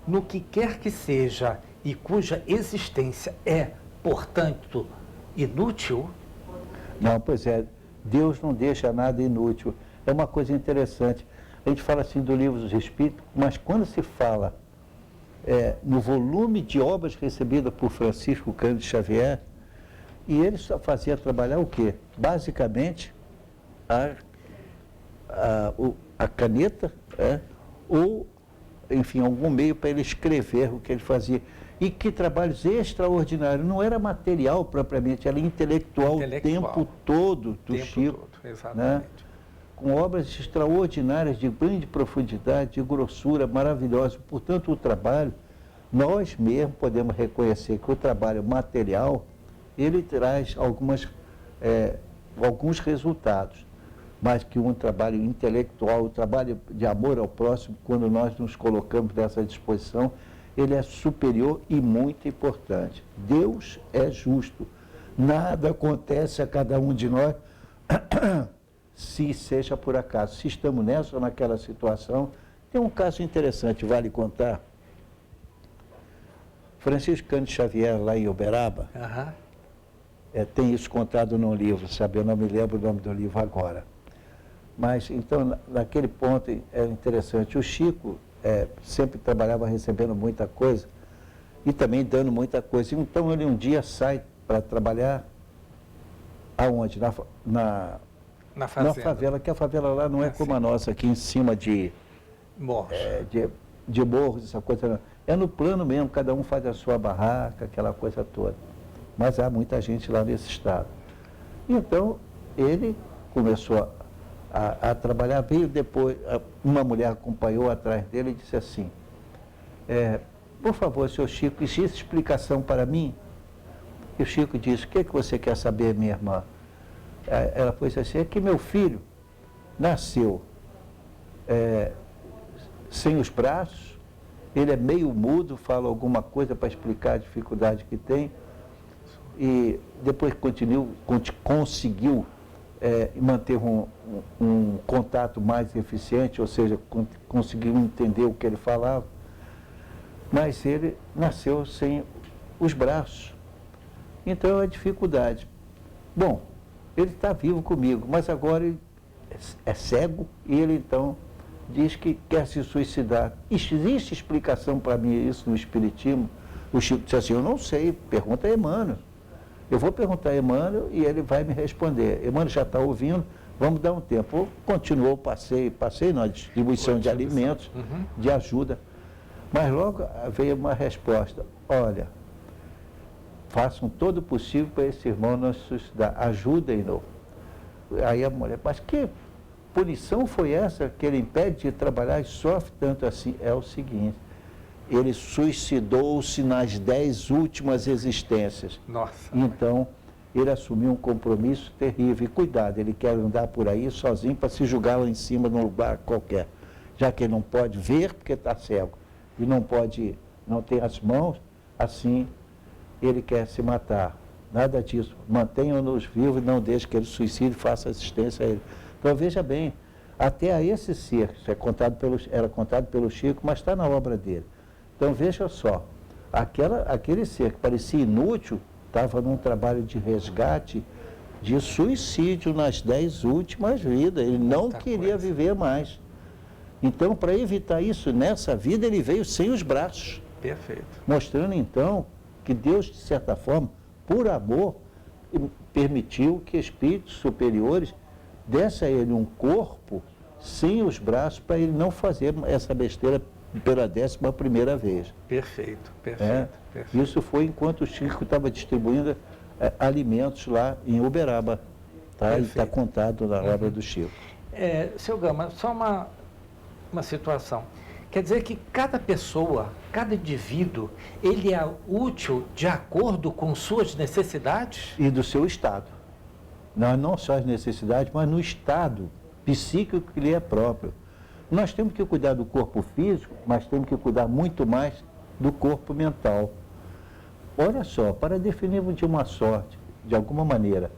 no que quer que seja e cuja existência é, portanto, inútil? Não, pois é, Deus não deixa nada inútil. É uma coisa interessante. A gente fala assim do Livro dos Espíritos, mas quando se fala no volume de obras recebidas por Francisco Cândido Xavier, e ele só fazia trabalhar o quê? Basicamente, a caneta, ou, enfim, algum meio para ele escrever o que ele fazia. E que trabalhos extraordinários. Não era material propriamente, era intelectual o tempo todo do Chico. Exatamente. Né? Com obras extraordinárias, de grande profundidade, de grossura, maravilhosa. Portanto, o trabalho, nós mesmos podemos reconhecer que o trabalho material, ele traz alguns resultados, mas que um trabalho intelectual, o trabalho de amor ao próximo, quando nós nos colocamos nessa disposição, ele é superior e muito importante. Deus é justo. Nada acontece a cada um de nós se seja por acaso. Se estamos nessa ou naquela situação, tem um caso interessante, vale contar. Francisco Cândido Xavier, lá em Uberaba, tem isso contado num livro, sabe? Eu não me lembro o nome do livro agora. Mas, então, naquele ponto é interessante. O Chico sempre trabalhava recebendo muita coisa e também dando muita coisa. Então, ele um dia sai para trabalhar aonde? Na favela, que a favela lá não é como a nossa, aqui em cima de morros, de morros, essa coisa não. É no plano mesmo, cada um faz a sua barraca, aquela coisa toda. Mas há muita gente lá nesse estado. Então, ele começou a trabalhar, veio depois, uma mulher acompanhou atrás dele e disse assim, por favor, senhor Chico, existe explicação para mim? E o Chico disse, o que você quer saber, minha irmã? Ela foi assim, é que meu filho nasceu sem os braços, ele é meio mudo, fala alguma coisa para explicar a dificuldade que tem, e depois conseguiu manter um contato mais eficiente, ou seja, conseguiu entender o que ele falava, mas ele nasceu sem os braços. Então é dificuldade. Bom, ele está vivo comigo, mas agora ele é cego e ele então diz que quer se suicidar. Existe explicação para mim isso no Espiritismo? O Chico disse assim, eu não sei, pergunta a Emmanuel. Eu vou perguntar a Emmanuel e ele vai me responder. Emmanuel já está ouvindo, vamos dar um tempo. Continuou o passeio na distribuição de alimentos, de ajuda. Mas logo veio uma resposta, olha, façam todo o possível para esse irmão não se suicidar, ajudem-no. Aí a mulher, mas que punição foi essa que ele impede de trabalhar e sofre tanto assim? É o seguinte, ele suicidou-se nas 10 últimas existências. Nossa. Então, ele assumiu um compromisso terrível. E cuidado, ele quer andar por aí sozinho para se julgar lá em cima num lugar qualquer. já que ele não pode ver porque está cego e não tem as mãos, assim ele quer se matar. Nada disso. Mantenham-nos vivos e não deixe que ele suicide, faça assistência a ele. Então veja bem, até a esse ser, isso era contado pelo Chico, mas está na obra dele. Então veja só, aquele ser que parecia inútil, estava num trabalho de resgate, de suicídio nas 10 últimas vidas. Ele não queria viver mais. Então, para evitar isso nessa vida, ele veio sem os braços. Perfeito. Mostrando, então, que Deus, de certa forma, por amor, permitiu que espíritos superiores dessem a ele um corpo sem os braços para ele não fazer essa besteira pela 11ª vez. Perfeito, perfeito, perfeito. Isso foi enquanto o Chico estava distribuindo alimentos lá em Uberaba. Tá? E está contado na obra do Chico. Seu Gama, só uma situação. Quer dizer que cada pessoa, cada indivíduo, ele é útil de acordo com suas necessidades? E do seu estado. Não só as necessidades, mas no estado psíquico que lhe é próprio. Nós temos que cuidar do corpo físico, mas temos que cuidar muito mais do corpo mental. Olha só, para definirmos de uma sorte, de alguma maneira,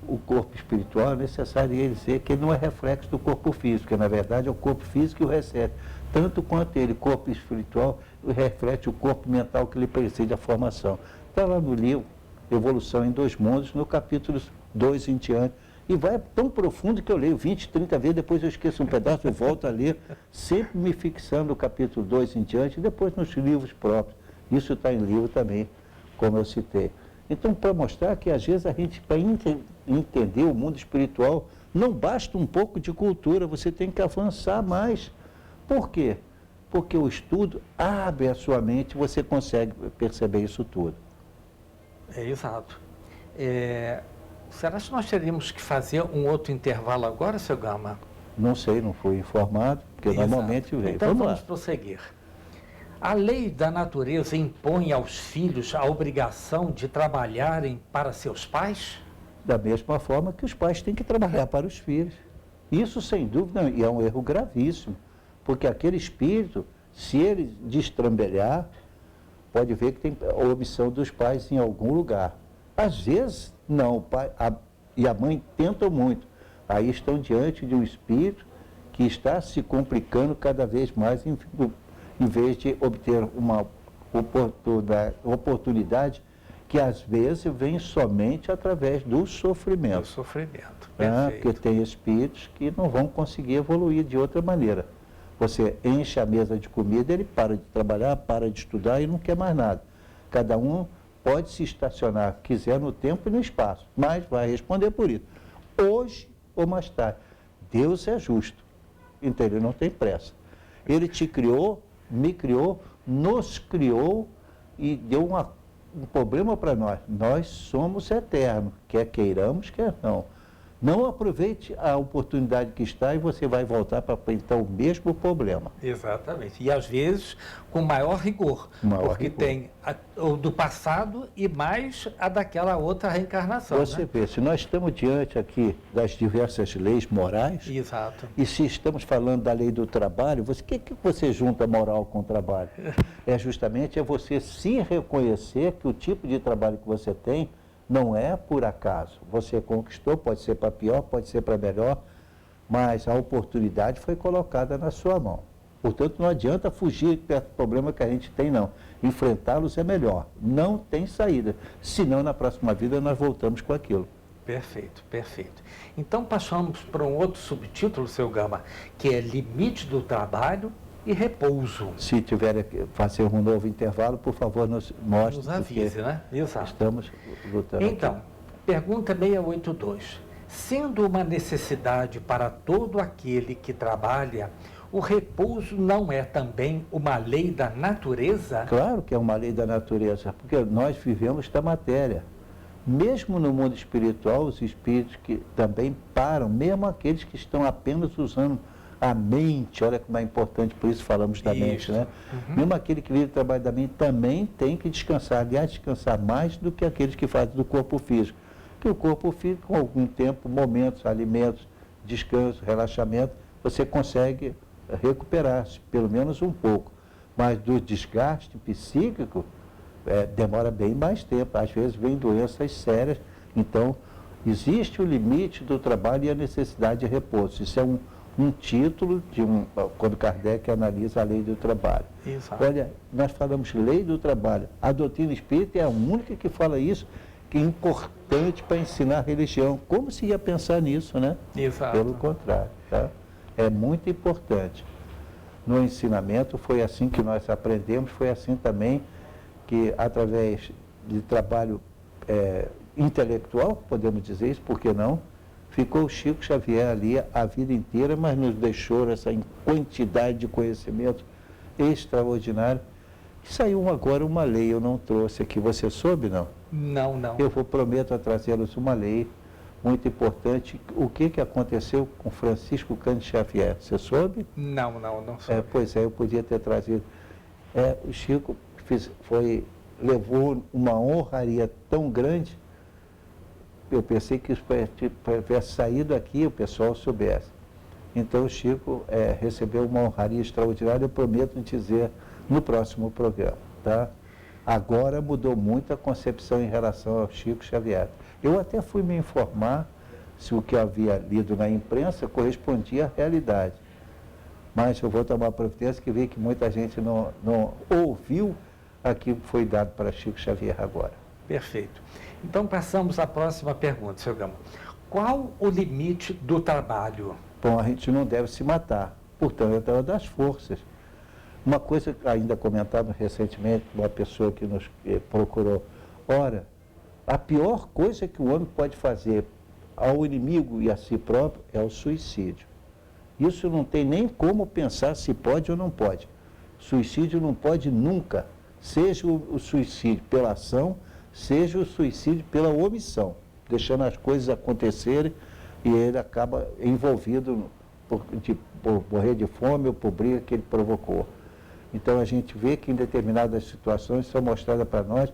o corpo espiritual, é necessário dizer que ele não é reflexo do corpo físico, que na verdade é o corpo físico que o recebe. Tanto quanto ele, corpo espiritual, reflete o corpo mental que lhe precede a formação. Está lá no livro Evolução em Dois Mundos, no capítulo 2 em diante. E vai tão profundo que eu leio 20, 30 vezes, depois eu esqueço um pedaço, eu volto a ler, sempre me fixando no capítulo 2 em diante, e depois nos livros próprios. Isso está em livro também, como eu citei. Então, para mostrar que às vezes a gente, para entender o mundo espiritual, não basta um pouco de cultura, você tem que avançar mais. Por quê? Porque o estudo abre a sua mente, você consegue perceber isso tudo. Exato. Será que nós teríamos que fazer um outro intervalo agora, seu Gama? Não sei, não fui informado, porque normalmente veio. Então vamos prosseguir. A lei da natureza impõe aos filhos a obrigação de trabalharem para seus pais? Da mesma forma que os pais têm que trabalhar para os filhos. Isso, sem dúvida, e é um erro gravíssimo, porque aquele espírito, se ele destrambelhar, pode ver que tem a omissão dos pais em algum lugar. Às vezes, não, o pai e a mãe tentam muito. Aí estão diante de um espírito que está se complicando cada vez mais em vez de obter uma oportunidade que às vezes vem somente através do sofrimento. Do sofrimento, porque tem espíritos que não vão conseguir evoluir de outra maneira. Você enche a mesa de comida, ele para de trabalhar, para de estudar e não quer mais nada. Cada um pode se estacionar, quiser, no tempo e no espaço, mas vai responder por isso. Hoje ou mais tarde. Deus é justo, então ele não tem pressa. Ele te criou, me criou, nos criou e deu um problema para nós. Nós somos eternos, quer queiramos, quer não. Não aproveite a oportunidade que está e você vai voltar para enfrentar o mesmo problema. Exatamente. E às vezes com maior rigor. Porque tem o do passado e mais a daquela outra reencarnação. Você vê, se nós estamos diante aqui das diversas leis morais, exato, e se estamos falando da lei do trabalho, o que você junta moral com trabalho? Justamente você se reconhecer que o tipo de trabalho que você tem não é por acaso. Você conquistou, pode ser para pior, pode ser para melhor, mas a oportunidade foi colocada na sua mão. Portanto, não adianta fugir do problema que a gente tem, não. Enfrentá-los é melhor. Não tem saída. Senão, na próxima vida, nós voltamos com aquilo. Perfeito, perfeito. Então, passamos para um outro subtítulo, seu Gama, que é limite do trabalho e repouso. Se tiver que fazer um novo intervalo, por favor, nos mostre. Nos avise, né? Exato. Estamos lutando. Então, aqui. Pergunta 682. Sendo uma necessidade para todo aquele que trabalha, o repouso não é também uma lei da natureza? Claro que é uma lei da natureza, porque nós vivemos da matéria. Mesmo no mundo espiritual, os espíritos que também param, mesmo aqueles que estão apenas usando a mente, olha como é importante, por isso falamos da mente, né? Uhum. Mesmo aquele que vive o trabalho da mente também tem que descansar, aliás, descansar mais do que aqueles que fazem do corpo físico. Porque o corpo físico, com algum tempo, momentos, alimentos, descanso, relaxamento, você consegue recuperar-se, pelo menos um pouco. Mas do desgaste psíquico, demora bem mais tempo. Às vezes vem doenças sérias. Então, existe o limite do trabalho e a necessidade de repouso. Isso é um título quando Kardec analisa a lei do trabalho. Exato. Olha, nós falamos lei do trabalho. A doutrina espírita é a única que fala isso, que é importante para ensinar a religião. Como se ia pensar nisso, né? Exato. Pelo contrário, tá? É muito importante. No ensinamento foi assim que nós aprendemos, foi assim também que através de trabalho intelectual, podemos dizer isso, por que não? Ficou o Chico Xavier ali a vida inteira, mas nos deixou essa quantidade de conhecimento extraordinário. Saiu agora uma lei, eu não trouxe aqui, você soube, não? Não. Eu prometo a trazê-los uma lei muito importante. O que aconteceu com Francisco Cândido Xavier? Você soube? Não soube. Pois é, eu podia ter trazido. O Chico levou uma honraria tão grande, eu pensei que isso tivesse saído aqui, o pessoal soubesse. Então o Chico recebeu uma honraria extraordinária, eu prometo dizer no próximo programa, tá? Agora mudou muito a concepção em relação ao Chico Xavier. Eu até fui me informar se o que eu havia lido na imprensa correspondia à realidade. Mas eu vou tomar providência que vi que muita gente não ouviu aquilo que foi dado para Chico Xavier agora. Perfeito. Então passamos à próxima pergunta, seu Gama. Qual o limite do trabalho? Bom, a gente não deve se matar, portanto, é uma das forças. Uma coisa ainda comentada recentemente, uma pessoa que nos procurou, ora, a pior coisa que o homem pode fazer ao inimigo e a si próprio é o suicídio. Isso não tem nem como pensar se pode ou não pode. Suicídio não pode nunca, seja o suicídio pela ação, seja o suicídio pela omissão, deixando as coisas acontecerem e ele acaba envolvido por morrer de fome ou por briga que ele provocou. Então a gente vê que em determinadas situações são mostradas para nós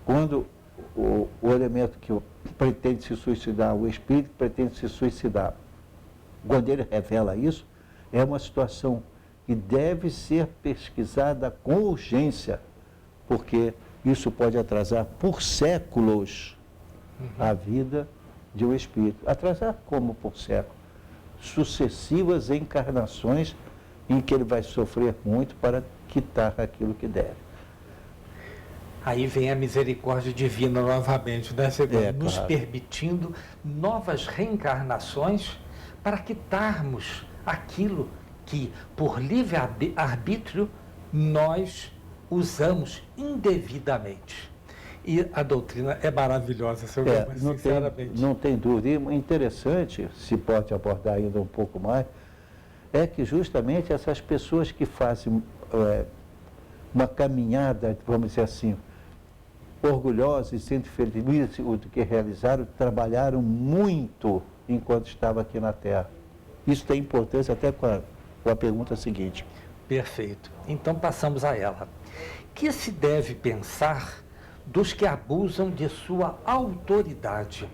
quando o elemento que pretende se suicidar, o espírito pretende se suicidar. Quando ele revela isso, é uma situação que deve ser pesquisada com urgência, porque isso pode atrasar por séculos a vida de um espírito. Atrasar como por século? Sucessivas encarnações em que ele vai sofrer muito para quitar aquilo que deve. Aí vem a misericórdia divina novamente, né, Segundo? Nos claro. Permitindo novas reencarnações para quitarmos aquilo que, por livre-arbítrio, nós usamos indevidamente. E a doutrina é maravilhosa, seu Gama, sinceramente. Não tem dúvida. E interessante, se pode abordar ainda um pouco mais, é que justamente essas pessoas que fazem uma caminhada, vamos dizer assim, orgulhosas e sendo felizes do que realizaram, trabalharam muito enquanto estavam aqui na Terra. Isso tem importância até com a pergunta seguinte. Perfeito. Então passamos a ela. Que se deve pensar dos que abusam de sua autoridade,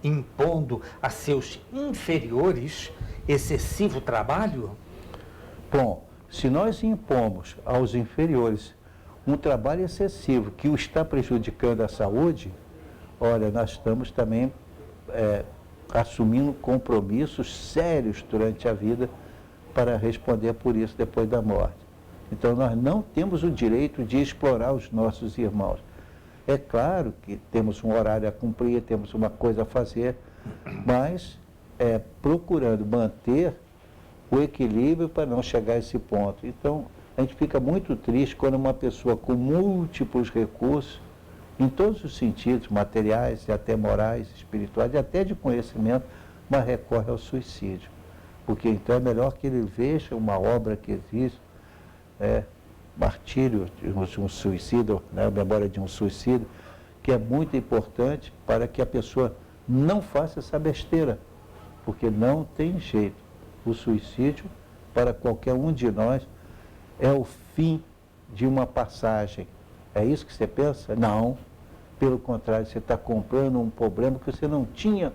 impondo a seus inferiores excessivo trabalho? Bom, se nós impomos aos inferiores um trabalho excessivo que o está prejudicando a saúde, olha, nós estamos também assumindo compromissos sérios durante a vida para responder por isso depois da morte. Então, nós não temos o direito de explorar os nossos irmãos. É claro que temos um horário a cumprir, temos uma coisa a fazer, mas procurando manter o equilíbrio para não chegar a esse ponto. Então, a gente fica muito triste quando uma pessoa com múltiplos recursos, em todos os sentidos, materiais e até morais, espirituais, e até de conhecimento, mas recorre ao suicídio. Porque então é melhor que ele veja uma obra que existe, Martírio de um suicídio, a memória de um suicídio, que é muito importante para que a pessoa não faça essa besteira, porque não tem jeito. O suicídio, para qualquer um de nós, é o fim de uma passagem. É isso que você pensa? Não. Pelo contrário, você está comprando um problema que você não tinha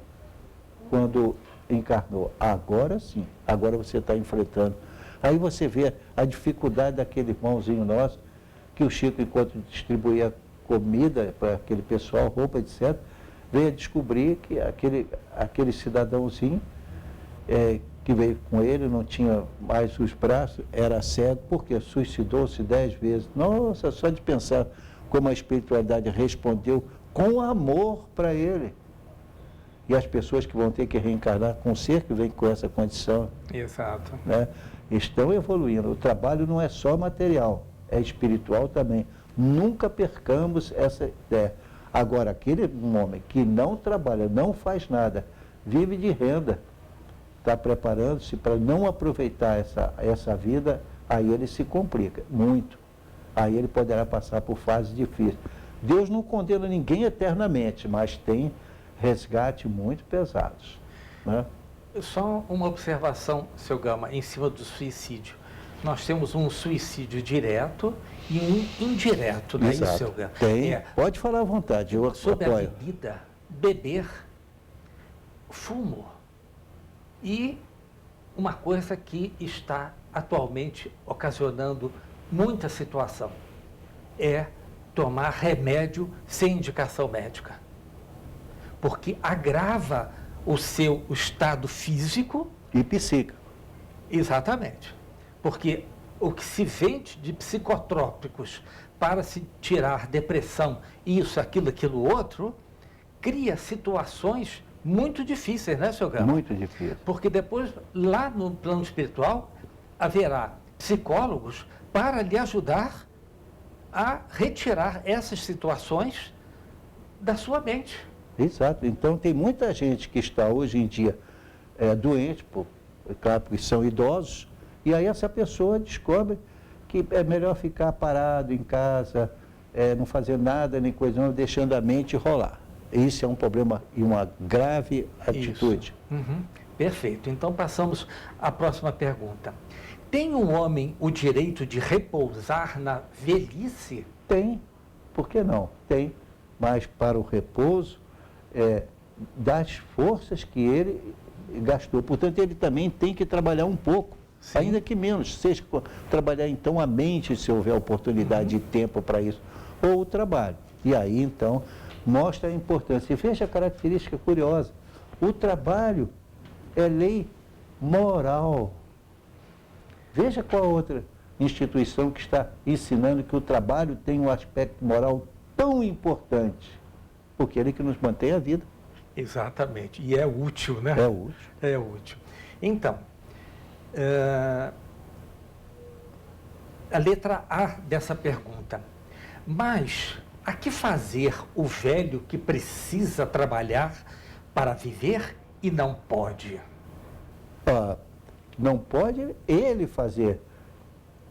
quando encarnou. Agora sim, agora você está enfrentando Aí você vê a dificuldade daquele irmãozinho nosso, que o Chico, enquanto distribuía comida para aquele pessoal, roupa, etc., veio a descobrir que aquele cidadãozinho que veio com ele, não tinha mais os braços, era cego, porque suicidou-se 10 vezes. Nossa, só de pensar como a espiritualidade respondeu com amor para ele. E as pessoas que vão ter que reencarnar com um ser que vem com essa condição. Exato. Né, estão evoluindo. O trabalho não é só material, é espiritual também. Nunca percamos essa ideia. Agora, aquele homem que não trabalha, não faz nada, vive de renda, está preparando-se para não aproveitar essa vida, aí ele se complica muito. Aí ele poderá passar por fases difíceis. Deus não condena ninguém eternamente, mas tem resgate muito pesados. Né? Só uma observação, seu Gama, em cima do suicídio. Nós temos um suicídio direto e um indireto, não é isso, seu Gama? Tem. Pode falar à vontade, eu sobre apoio. a bebida, beber, fumo. E uma coisa que está atualmente ocasionando muita situação é tomar remédio sem indicação médica. Porque agrava o seu estado físico e psíquico. Exatamente. Porque o que se vende de psicotrópicos para se tirar depressão, isso, aquilo outro, cria situações muito difíceis, né, seu Gama? Muito difícil. Porque depois, lá no plano espiritual, haverá psicólogos para lhe ajudar a retirar essas situações da sua mente. Exato. Então, tem muita gente que está hoje em dia doente, claro, porque são idosos, e aí essa pessoa descobre que é melhor ficar parado em casa, não fazer nada, nem coisa nenhuma, deixando a mente rolar. Isso é um problema e uma grave atitude. Uhum. Perfeito. Então, passamos à próxima pergunta. Tem um homem o direito de repousar na velhice? Tem. Por que não? Tem. Mas para o repouso das forças que ele gastou. Portanto, ele também tem que trabalhar um pouco, sim, ainda que menos. Seja trabalhar, então, a mente, se houver oportunidade e tempo para isso, ou o trabalho. E aí, então, mostra a importância. E veja a característica curiosa. O trabalho é lei moral. Veja qual outra instituição que está ensinando que o trabalho tem um aspecto moral tão importante, porque ele que nos mantém a vida. Exatamente. E é útil, né? É útil. É útil. Então, a letra A dessa pergunta. Mas a que fazer o velho que precisa trabalhar para viver e não pode? Não pode ele fazer,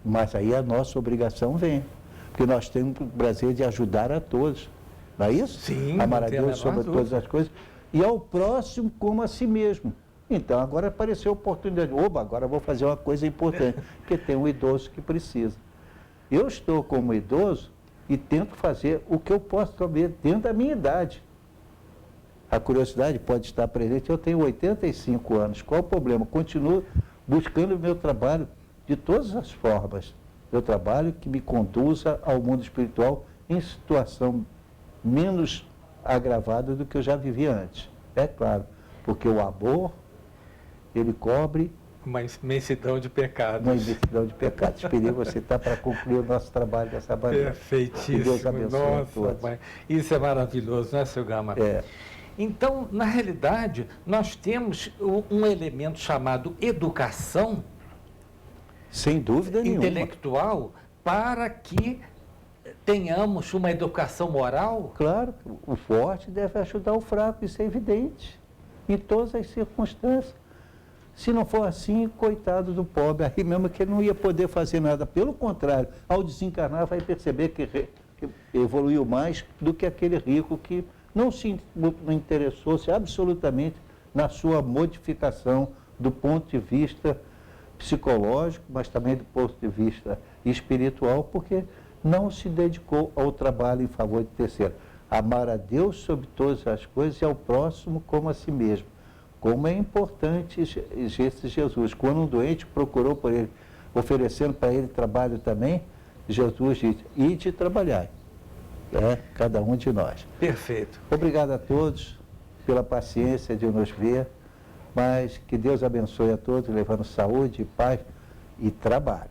mas aí a nossa obrigação vem, porque nós temos o prazer de ajudar a todos, não é isso? Sim, amar a Deus sobre todas as coisas e ao próximo como a si mesmo. Então agora apareceu a oportunidade, agora vou fazer uma coisa importante, porque tem um idoso que precisa. Eu estou como idoso e tento fazer o que eu posso também dentro da minha idade. A curiosidade pode estar presente, eu tenho 85 anos, qual o problema? Continuo buscando o meu trabalho de todas as formas, meu trabalho que me conduza ao mundo espiritual em situação menos agravada do que eu já vivi antes. É claro, porque o amor, ele cobre uma imensidão de pecados. Uma imensidão de pecados. Esperei você estar para concluir o nosso trabalho dessa maneira. Perfeitíssimo. Deus abençoe. Nossa, mãe. Isso é maravilhoso, né, seu Gama? Então, na realidade, nós temos um elemento chamado educação, sem dúvida nenhuma, intelectual, para que tenhamos uma educação moral. Claro, o forte deve ajudar o fraco, isso é evidente, em todas as circunstâncias. Se não for assim, coitado do pobre, aí mesmo que ele não ia poder fazer nada. Pelo contrário, ao desencarnar vai perceber que evoluiu mais do que aquele rico que não se interessou-se absolutamente na sua modificação do ponto de vista psicológico, mas também do ponto de vista espiritual, porque não se dedicou ao trabalho em favor de terceiro. Amar a Deus sobre todas as coisas e ao próximo como a si mesmo. Como é importante esse Jesus. Quando um doente procurou por ele, oferecendo para ele trabalho também. Jesus disse, ide trabalhar. Cada um de nós. Perfeito. Obrigado a todos pela paciência de nos ver, mas que Deus abençoe a todos, levando saúde, paz e trabalho.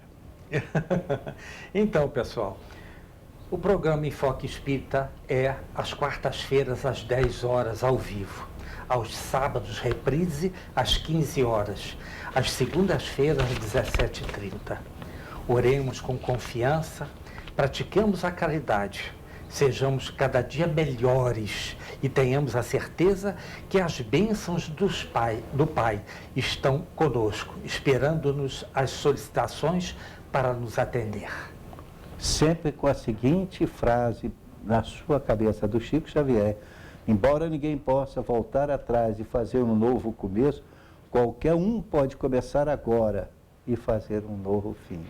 Então, pessoal, o programa Enfoque Espírita é às quartas-feiras, às 10 horas, ao vivo. Aos sábados, reprise, às 15 horas. Às segundas-feiras, às 17h30. Oremos com confiança, pratiquemos a caridade, sejamos cada dia melhores e tenhamos a certeza que as bênçãos do Pai estão conosco, esperando-nos as solicitações para nos atender. Sempre com a seguinte frase na sua cabeça do Chico Xavier: embora ninguém possa voltar atrás e fazer um novo começo, qualquer um pode começar agora e fazer um novo fim.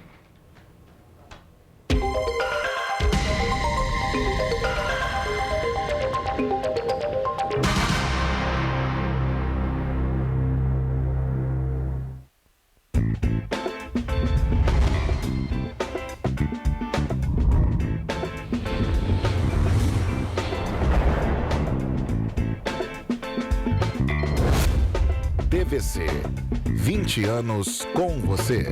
TVC, 20 anos com você.